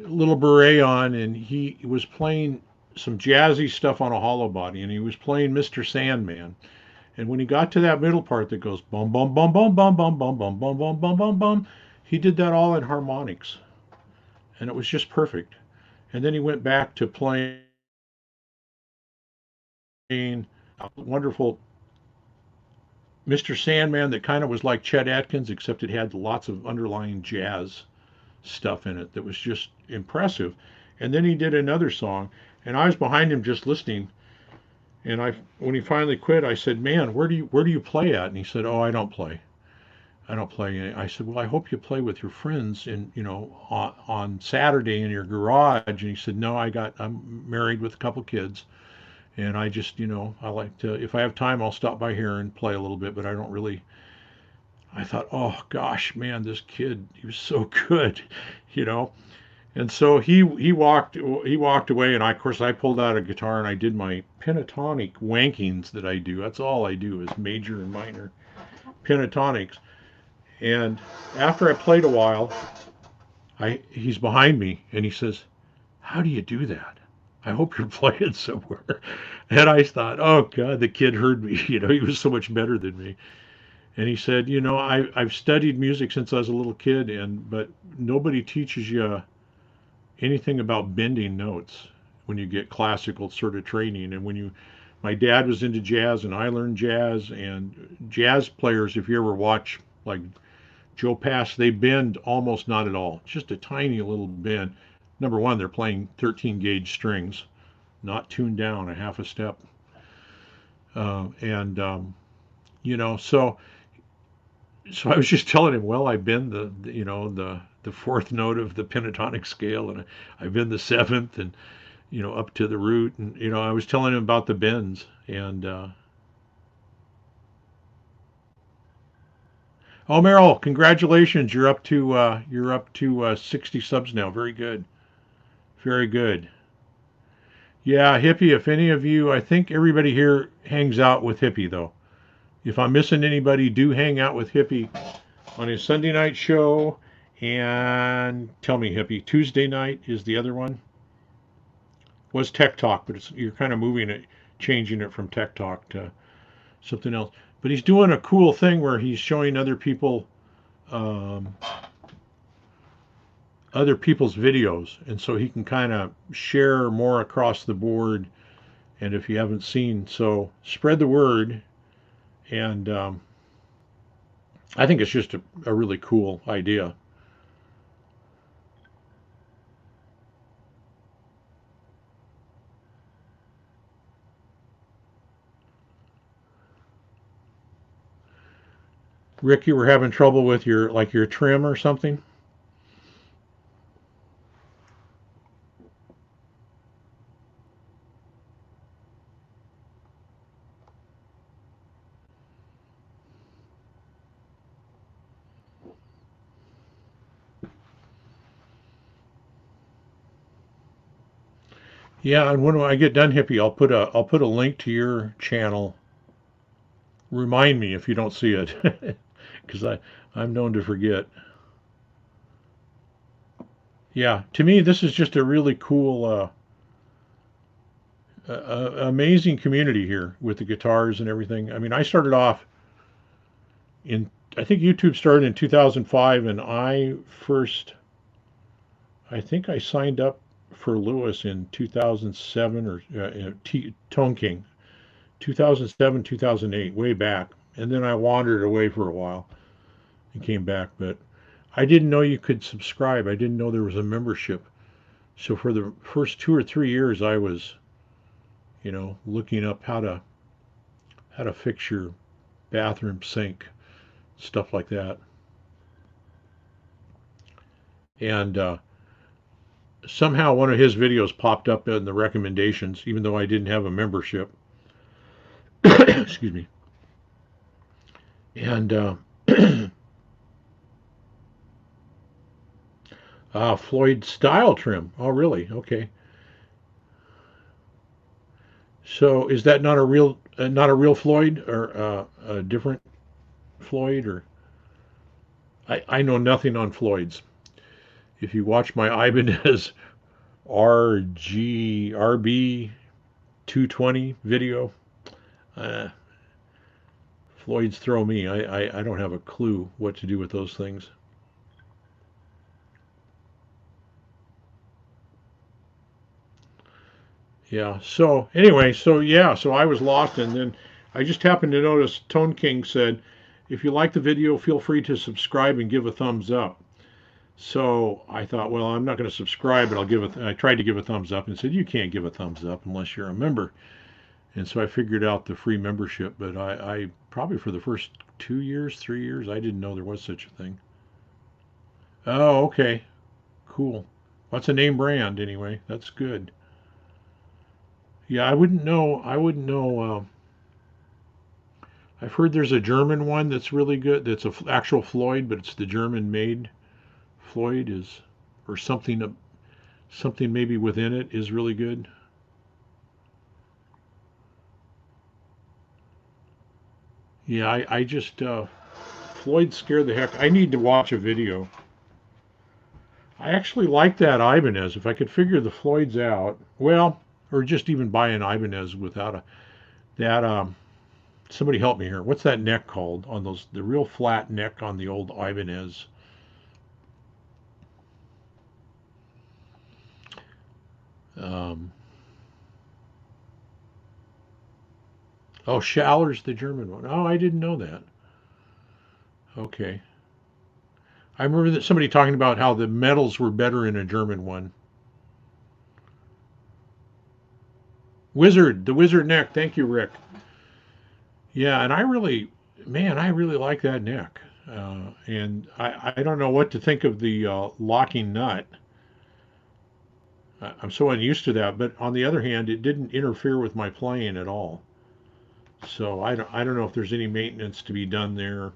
Speaker 1: little beret on, and he was playing some jazzy stuff on a hollow body, and he was playing Mr. Sandman. And when he got to that middle part that goes bum bum bum bum bum bum bum bum bum bum bum bum bum, he did that all in harmonics, and it was just perfect. And then he went back to playing a wonderful Mr. Sandman that kind of was like Chet Atkins, except it had lots of underlying jazz stuff in it that was just impressive. And then he did another song, and I was behind him just listening. And when he finally quit, I said, "Man, where do you play at?" And he said, "Oh, I don't play. I don't play." I said, "Well, I hope you play with your friends on Saturday in your garage." And he said, "No, I'm married with a couple kids, and I just I like to, if I have time, I'll stop by here and play a little bit, but I don't really." I thought, "Oh gosh, man, this kid, he was so good, you know." And so he walked away, and of course I pulled out a guitar and I did my pentatonic wankings that I do. That's all I do is major and minor pentatonics. And after I played a while, he's behind me and he says, "How do you do that? I hope you're playing somewhere." And I thought, "Oh God, the kid heard me. He was so much better than me." And he said, "I've studied music since I was a little kid, but nobody teaches you anything about bending notes when you get classical sort of training." And my dad was into jazz and I learned jazz, and jazz players, if you ever watch like Joe Pass, they bend almost not at all, just a tiny little bend. Number one, they're playing 13 gauge strings, not tuned down a half a step. And so I was just telling him, well, I bend the fourth note of the pentatonic scale, and I bend the seventh, and up to the root. And, I was telling him about the bends. And, oh, Merrill, congratulations. You're up to 60 subs now. Very good. Very good. Yeah, Hippie, if any of you, I think everybody here hangs out with Hippie, though. If I'm missing anybody, do hang out with Hippie on his Sunday night show. And tell me, Hippie, Tuesday night is the other one? Was Tech Talk, but you're kind of moving it, changing it from Tech Talk to something else. But he's doing a cool thing where he's showing um, other people's videos, and so he can kind of share more across the board. And if you haven't seen, so spread the word. And I think it's just a really cool idea. Rick, you were having trouble with your trim or something? Yeah, and when I get done, Hippie, I'll put a link to your channel. Remind me if you don't see it, because I'm known to forget. Yeah, to me, this is just a really cool, amazing community here with the guitars and everything. I mean, I started off in, I think YouTube started in 2005, and I think I signed up for Lewis in 2007 or Tone King, 2007, 2008, way back. And then I wandered away for a while and came back. But I didn't know you could subscribe. I didn't know there was a membership. So for the first 2 or 3 years, I was, looking up how to fix your bathroom sink, stuff like that. And somehow one of his videos popped up in the recommendations, even though I didn't have a membership. Excuse me. And Floyd style trim. Oh, really? Okay. So is that not a real Floyd or a different Floyd? Or I know nothing on Floyds. If you watch my Ibanez RB 220 video, uh, Floyds throw me. I don't have a clue what to do with those things. Yeah. So anyway, so I was lost, and then I just happened to notice Tone King said, "If you like the video, feel free to subscribe and give a thumbs up." So I thought, well, I'm not going to subscribe, but I tried to give a thumbs up, and said you can't give a thumbs up unless you're a member. And so I figured out the free membership, but I probably for the first 2 years, 3 years, I didn't know there was such a thing. Oh, okay, cool. What's a name brand anyway? That's good. Yeah, I wouldn't know. I wouldn't know. I've heard there's a German one that's really good. That's a actual Floyd, but it's the German made Floyd is, or something maybe within it is really good. Yeah, I just Floyd scared the heck. I need to watch a video. I actually like that Ibanez. If I could figure the Floyds out, well, or just even buy an Ibanez without a that somebody help me here. What's that neck called on those the real flat neck on the old Ibanez? Um, oh, Schaller's the German one. Oh, I didn't know that. Okay. I remember that somebody talking about how the metals were better in a German one. The Wizard neck. Thank you, Rick. Yeah, and man, I really like that neck. And I don't know what to think of the locking nut. I'm so unused to that. But on the other hand, it didn't interfere with my playing at all. So I don't know if there's any maintenance to be done there.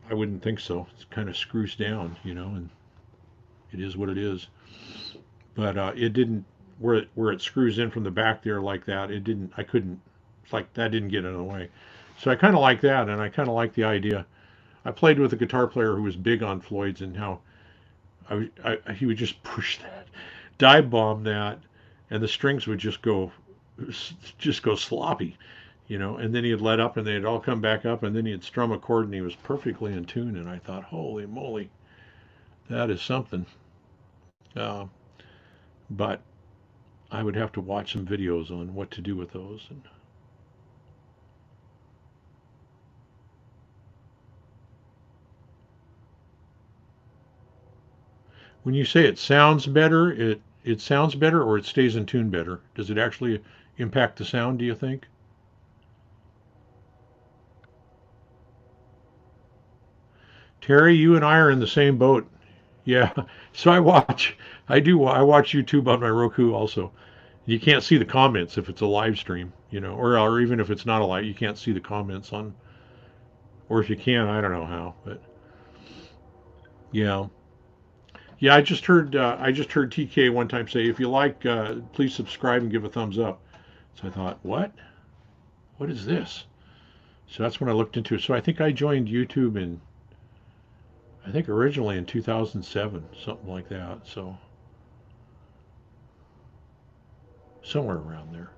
Speaker 1: I wouldn't think so. It kind of screws down, and it is what it is. But it didn't where it screws in from the back there like that. It didn't. I couldn't. It's like that didn't get in the way. So I kind of like that, and I kind of like the idea. I played with a guitar player who was big on Floyd's, and how he would just push that, dive bomb that, and the strings would just go sloppy, and then he'd let up and they'd all come back up, and then he'd strum a chord and he was perfectly in tune, and I thought, holy moly, that is something. Uh, but I would have to watch some videos on what to do with those. And when you say it sounds better, it sounds better or it stays in tune better. Does it actually impact the sound, do you think? Terry, you and I are in the same boat. Yeah. So I watch YouTube on my Roku also. You can't see the comments if it's a live stream, or even if it's not a live, you can't see the comments on, or if you can, I don't know how, but yeah. Yeah, I just heard TK one time say, if you like, please subscribe and give a thumbs up. So I thought, what? What is this? So that's when I looked into it. So I think I joined YouTube I think originally in 2007, something like that. So somewhere around there.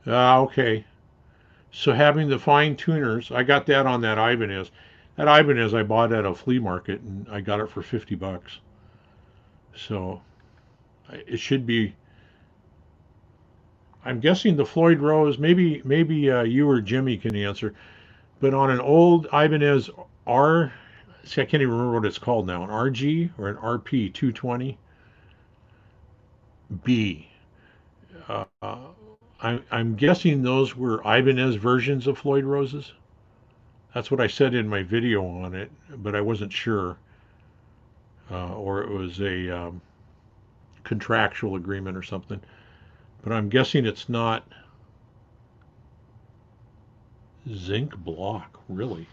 Speaker 1: Ah, okay. So having the fine tuners, I got that on that Ibanez. That Ibanez I bought at a flea market and I got it for $50. So it should be. I'm guessing the Floyd Rose. Maybe you or Jimmy can answer. But on an old Ibanez R, see, I can't even remember what it's called now. An RG or an RP 220 B. I'm guessing those were Ibanez versions of Floyd Roses. That's what I said in my video on it, but I wasn't sure, or it was a contractual agreement or something. But I'm guessing it's not zinc block, really.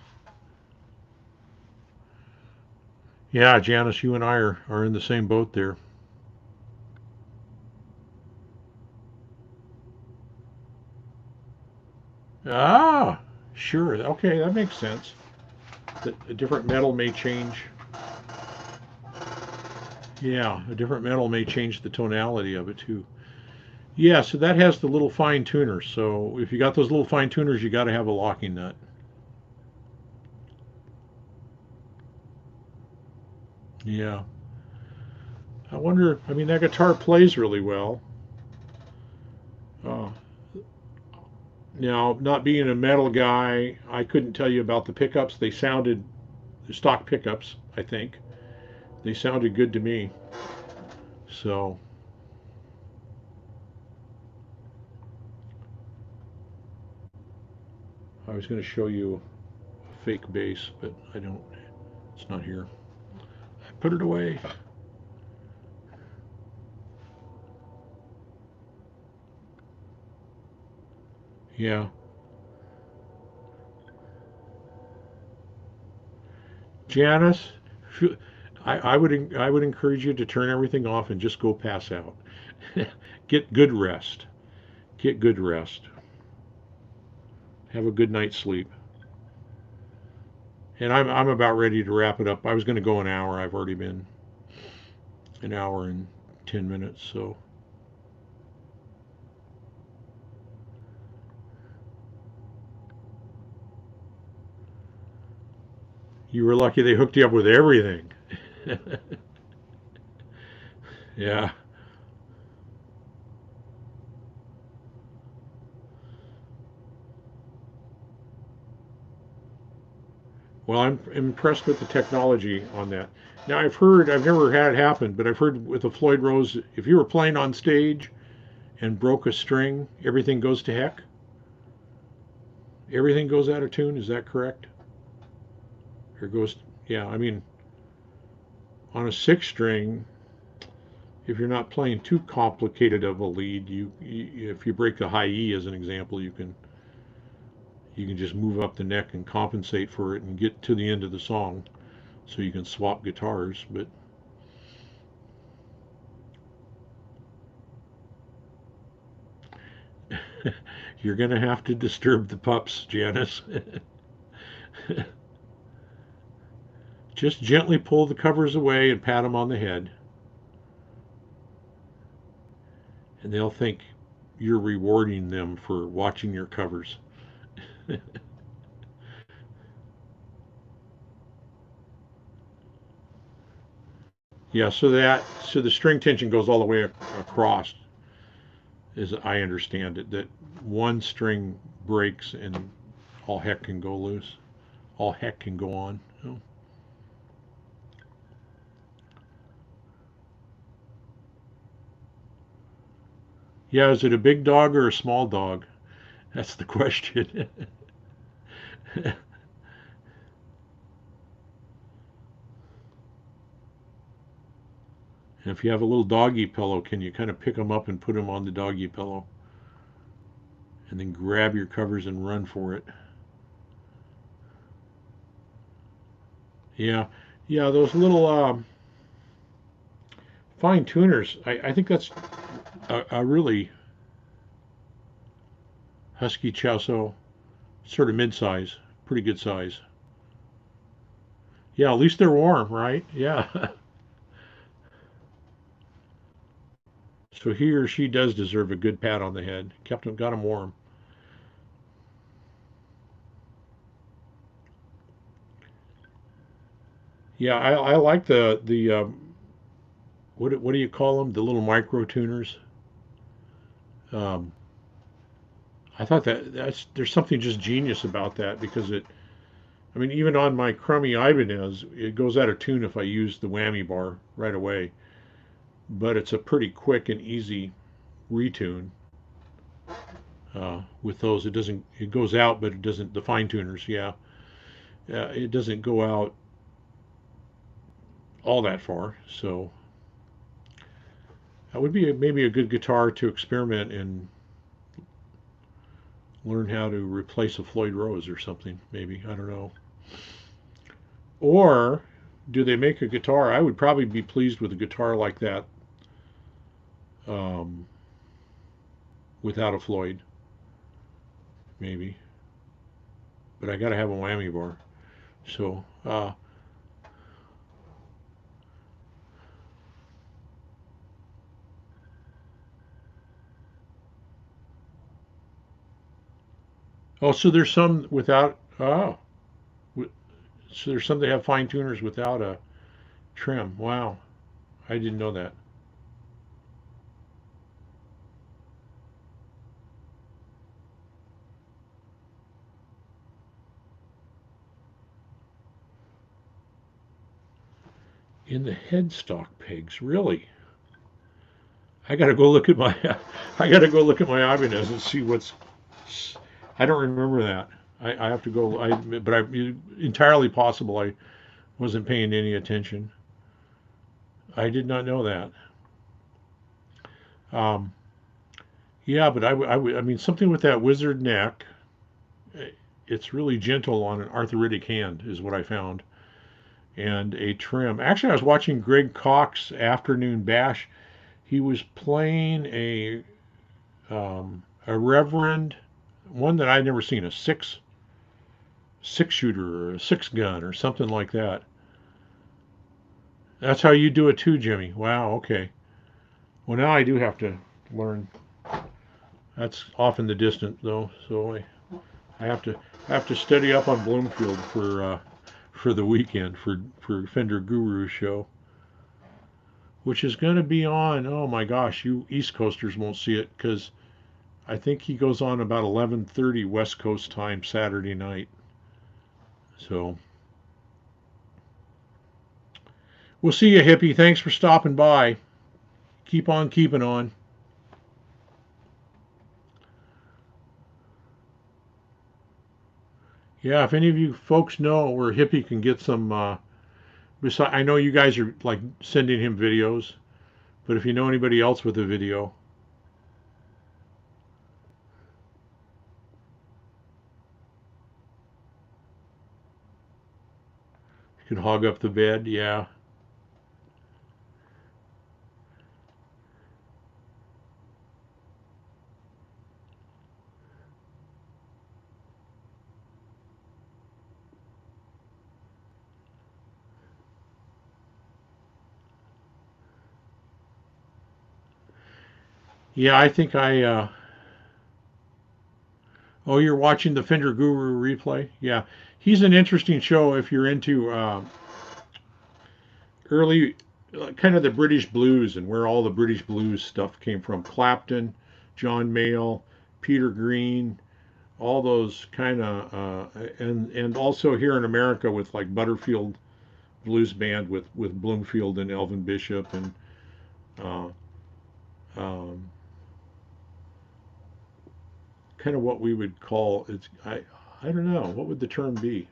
Speaker 1: Yeah, Janice, you and I are in the same boat there. Ah, sure. Okay, that makes sense. That a different metal may change. Yeah, a different metal may change the tonality of it too. Yeah, so that has the little fine tuners. So if you got those little fine tuners, you got to have a locking nut. Yeah. I wonder, I mean, that guitar plays really well. Uh, Now, not being a metal guy, I couldn't tell you about the pickups. They sounded stock pickups, I think. They sounded good to me. So I was going to show you a fake bass, but I don't, it's not here. I put it away. Yeah. Janice, I would encourage you to turn everything off and just go pass out. Get good rest. Get good rest. Have a good night's sleep. And I'm about ready to wrap it up. I was going to go an hour. I've already been an hour and 10 minutes. So you were lucky they hooked you up with everything. Yeah. Well, I'm impressed with the technology on that. Now I've never had it happen, but I've heard with the Floyd Rose, if you were playing on stage and broke a string, everything goes to heck. Everything goes out of tune. Is that correct? Or goes? Yeah. I mean, on a six string, if you're not playing too complicated of a lead, if you break the high E as an example, you can just move up the neck and compensate for it and get to the end of the song, so you can swap guitars. But you're going to have to disturb the pups, Janice. Just gently pull the covers away and pat them on the head, and they'll think you're rewarding them for watching your covers. Yeah, so the string tension goes all the way across, as I understand it. That one string breaks and all heck can go loose. All heck can go on. Oh. Yeah, is it a big dog or a small dog? That's the question. If you have a little doggy pillow, can you kind of pick them up and put them on the doggy pillow, and then grab your covers and run for it? Yeah, yeah, those little fine tuners. I think that's a really husky chow sort of mid-size, pretty good size. Yeah, at least they're warm, right? Yeah. So he or she does deserve a good pat on the head. Got him warm. Yeah, I like the what do you call them? The little micro tuners. Um, I thought that's there's something just genius about that because it. I mean, even on my crummy Ibanez, it goes out of tune if I use the whammy bar right away. But it's a pretty quick and easy retune with those. It doesn't. It goes out, but it doesn't. The fine tuners, yeah, it doesn't go out all that far. So that would be maybe a good guitar to experiment and learn how to replace a Floyd Rose or something. Maybe I don't know. Or do they make a guitar? I would probably be pleased with a guitar like that um, without a Floyd, maybe. But I got to have a whammy bar. So, oh, so there's some without. Oh, so there's some that have fine tuners without a trim. Wow, I didn't know that. In the headstock pegs, really? I got to go look at my. I got to go look at my Ibanez and see what's. I don't remember that. I have to go. But entirely possible. I wasn't paying any attention. I did not know that. Um, yeah, but I mean, something with that wizard neck. eh, It's really gentle on an arthritic hand, is what I found. And a trim. Actually, I was watching Greg Koch's afternoon bash. He was playing a Reverend, one that I'd never seen, a six shooter or a six gun or something like that. That's how you do it too, Jimmy. Wow. Okay. Well, now I do have to learn. That's off in the distance though, so I have to study up on Bloomfield for the weekend for Fender Guru show, which is going to be on. Oh my gosh, you East Coasters won't see it because I think he goes on about 11:30 West Coast time Saturday night. So we'll see you, hippie. Thanks for stopping by. Keep on keeping on. Yeah, if any of you folks know where Hippie can get some, I know you guys are like sending him videos, but if you know anybody else with a video, you can hog up the bed. Yeah. Yeah, I think oh, you're watching the Fender Guru replay? Yeah. He's an interesting show if you're into early, kind of the British blues and where all the British blues stuff came from. Clapton, John Mayall, Peter Green, all those kind of, and also here in America with like Butterfield Blues Band with Bloomfield and Elvin Bishop and uh, um, kind of what we would call it's I don't know what would the term be,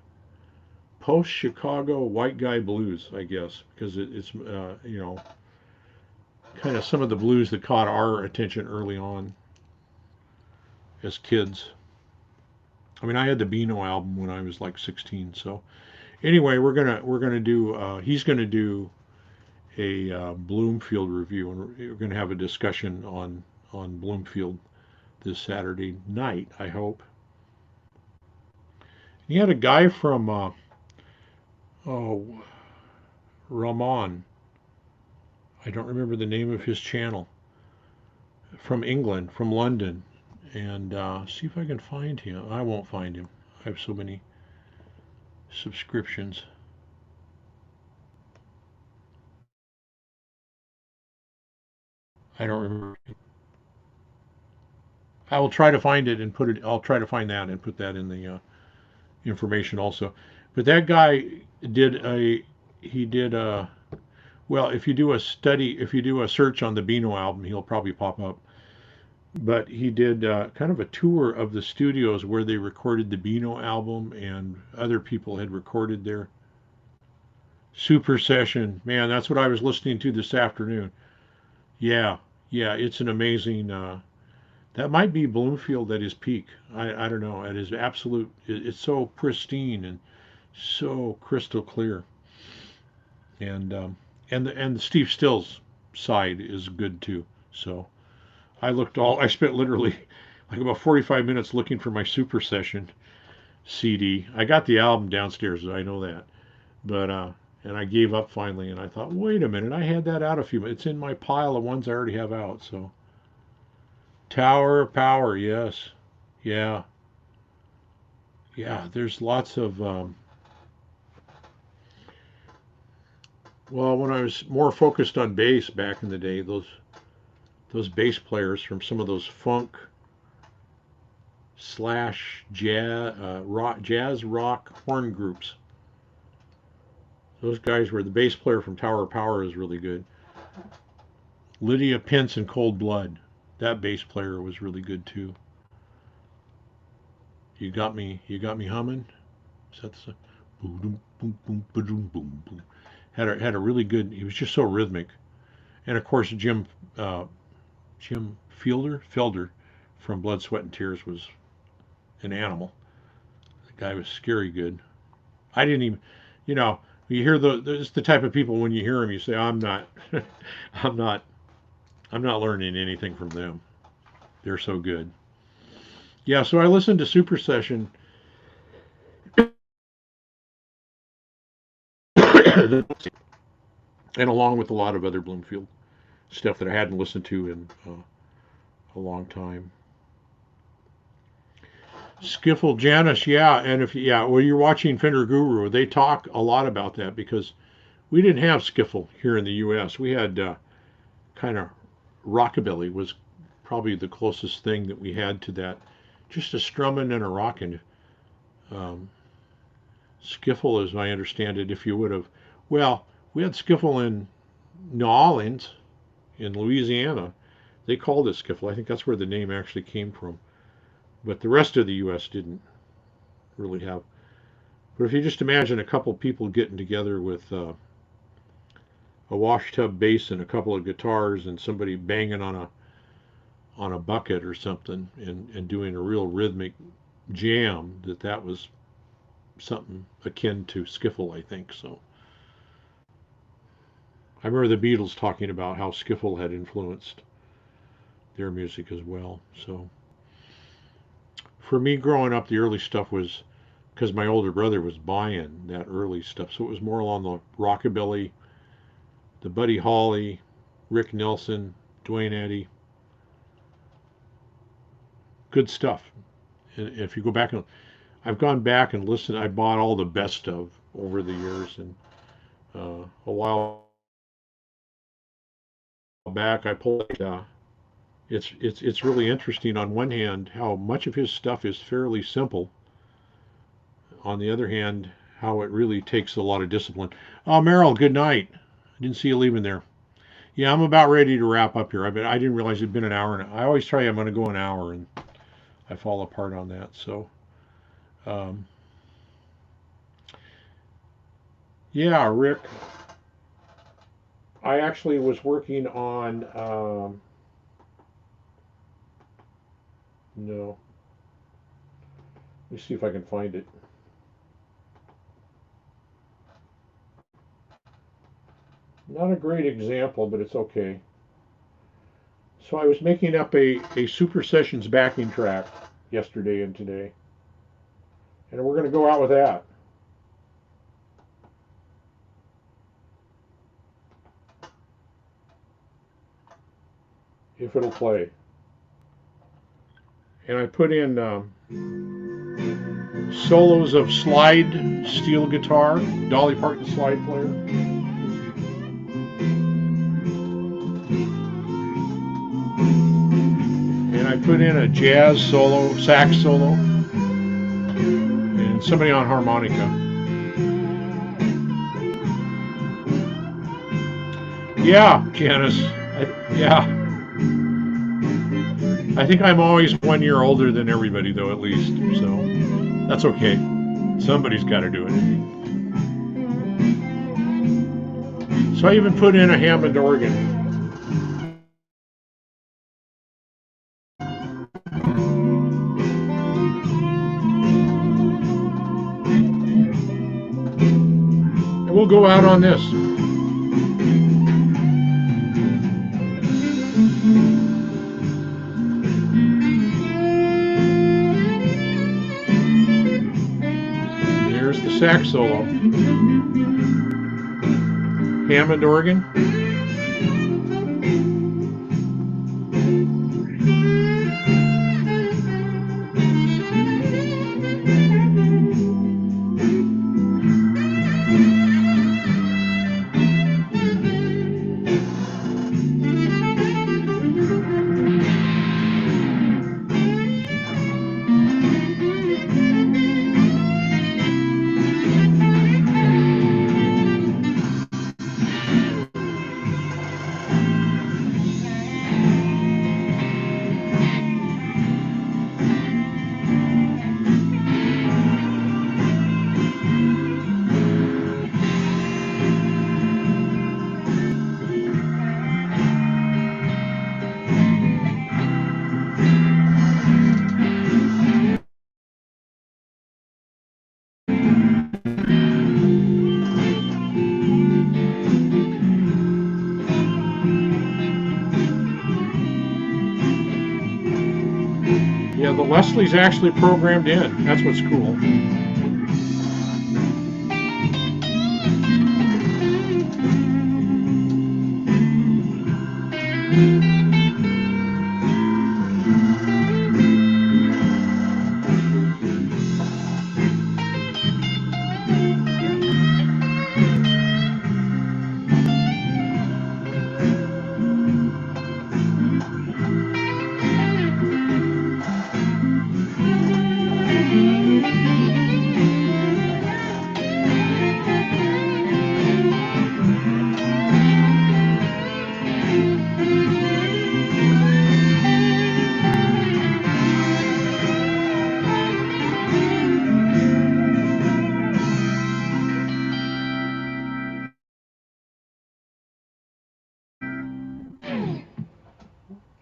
Speaker 1: post Chicago white guy blues, I guess, because it's kind of some of the blues that caught our attention early on as kids. I mean, I had the Beano album when I was like 16. So anyway, we're gonna do he's gonna do a Bloomfield review, and we're gonna have a discussion on Bloomfield this Saturday night, I hope. He had a guy from oh Ramon, I don't remember the name of his channel, from England, from London, and see if I can find him. I won't find him. I have so many subscriptions. I don't remember. I will try to find it and put it. I'll try to find that and put that in the information also. But that guy did a. He did a. Well, if you do a study, if you do a search on the Beano album, he'll probably pop up. But he did kind of a tour of the studios where they recorded the Beano album and other people had recorded their super session. Man, that's what I was listening to this afternoon. Yeah, yeah, it's an amazing. That might be Bloomfield at his peak. I don't know. At his absolute, it's so pristine and so crystal clear. And and the Steve Stills side is good too. So I spent literally like about 45 minutes looking for my Super Session CD. I got the album downstairs, I know that, but and I gave up finally, and I thought, wait a minute, I had that out a few minutes. It's in my pile of ones I already have out. So Tower of Power, yes, yeah, yeah. There's lots of well, when I was more focused on bass back in the day, those bass players from some of those funk slash jazz rock horn groups. Those guys were the bass player from Tower of Power is really good. Lydia Pence and Cold Blood. That bass player was really good too. You got me humming. Is that the boom boom boom boom boom boom? Had a really good. He was just so rhythmic, and of course Jim Felder from Blood, Sweat and Tears was an animal. The guy was scary good. I didn't even, you know, you hear it's the type of people when you hear them, you say, I'm not, I'm not, I'm not learning anything from them. They're so good. Yeah, so I listened to Super Session, and along with a lot of other Bloomfield stuff that I hadn't listened to in a long time. Skiffle Janice, yeah, and if yeah, well, you're watching Fender Guru, they talk a lot about that because we didn't have skiffle here in the U.S. We had kind of rockabilly was probably the closest thing that we had to that, just a strumming and a rocking. Um, skiffle, as I understand it, if you would have, well, we had skiffle in New Orleans, in Louisiana. They called it skiffle. I think that's where the name actually came from. But the rest of the U.S. didn't really have. But if you just imagine a couple people getting together with a washtub bass and a couple of guitars and somebody banging on a bucket or something and doing a real rhythmic jam, that was something akin to skiffle, I think. So I remember the Beatles talking about how skiffle had influenced their music as well. So for me growing up, the early stuff was because my older brother was buying that early stuff. So it was more along the rockabilly, the Buddy Holly, Rick Nelson, Duane Eddy, good stuff. And if you go back and I've gone back and listened, I bought all the best of over the years, and a while back I pulled. It's really interesting on one hand how much of his stuff is fairly simple. On the other hand, how it really takes a lot of discipline. Oh, Merrill, good night. I didn't see you leaving there. Yeah, I'm about ready to wrap up here. I didn't realize it'd been an hour, and I always try I'm going to go an hour, and I fall apart on that. So, um, yeah, Rick, I actually was working on. No, let me see if I can find it. Not a great example, but it's okay. So I was making up a Super Sessions backing track yesterday and today, and we're going to go out with that if it'll play. And I put in solos of slide steel guitar, Dolly Parton slide player. And I put in a jazz solo, sax solo, and somebody on harmonica. Yeah, Janice. Yeah. I think I'm always 1 year older than everybody, though, at least. So that's okay. Somebody's got to do it. So I even put in a Hammond organ. And we'll go out on this. There's the sax solo. Hammond organ. Yeah, the Leslie's actually programmed in. That's what's cool.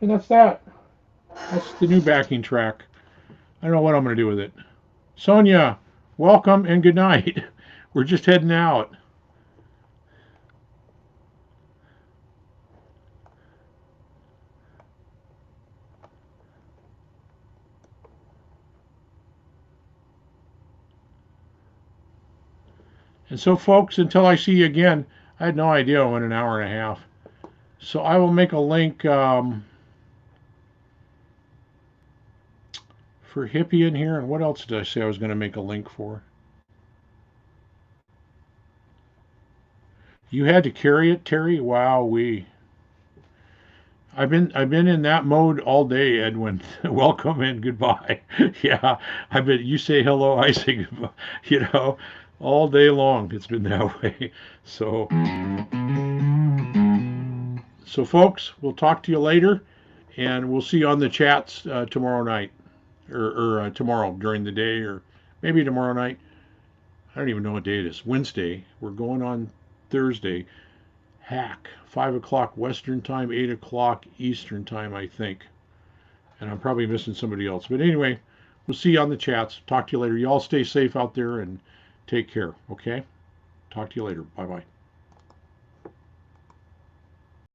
Speaker 1: And that's that. That's the new backing track. I don't know what I'm going to do with it. Sonia, welcome and good night. We're just heading out. And so, folks, until I see you again, I had no idea I went an hour and a half. So I will make a link for HIPPIE in here. And what else did I say I was going to make a link for? You had to carry it, Terry? Wow, I've been in that mode all day, Edwin. Welcome and goodbye. Yeah, I bet you say hello, I say goodbye. You know, all day long it's been that way. So, so folks, we'll talk to you later, and we'll see you on the chats tomorrow night, or tomorrow during the day, or maybe tomorrow night. I don't even know what day it is. Wednesday. We're going on Thursday. Hack 5 o'clock Western time, 8 o'clock Eastern time, I think. And I'm probably missing somebody else. But anyway, we'll see you on the chats. Talk to you later. You all stay safe out there and take care. Okay. Talk to you later. Bye bye.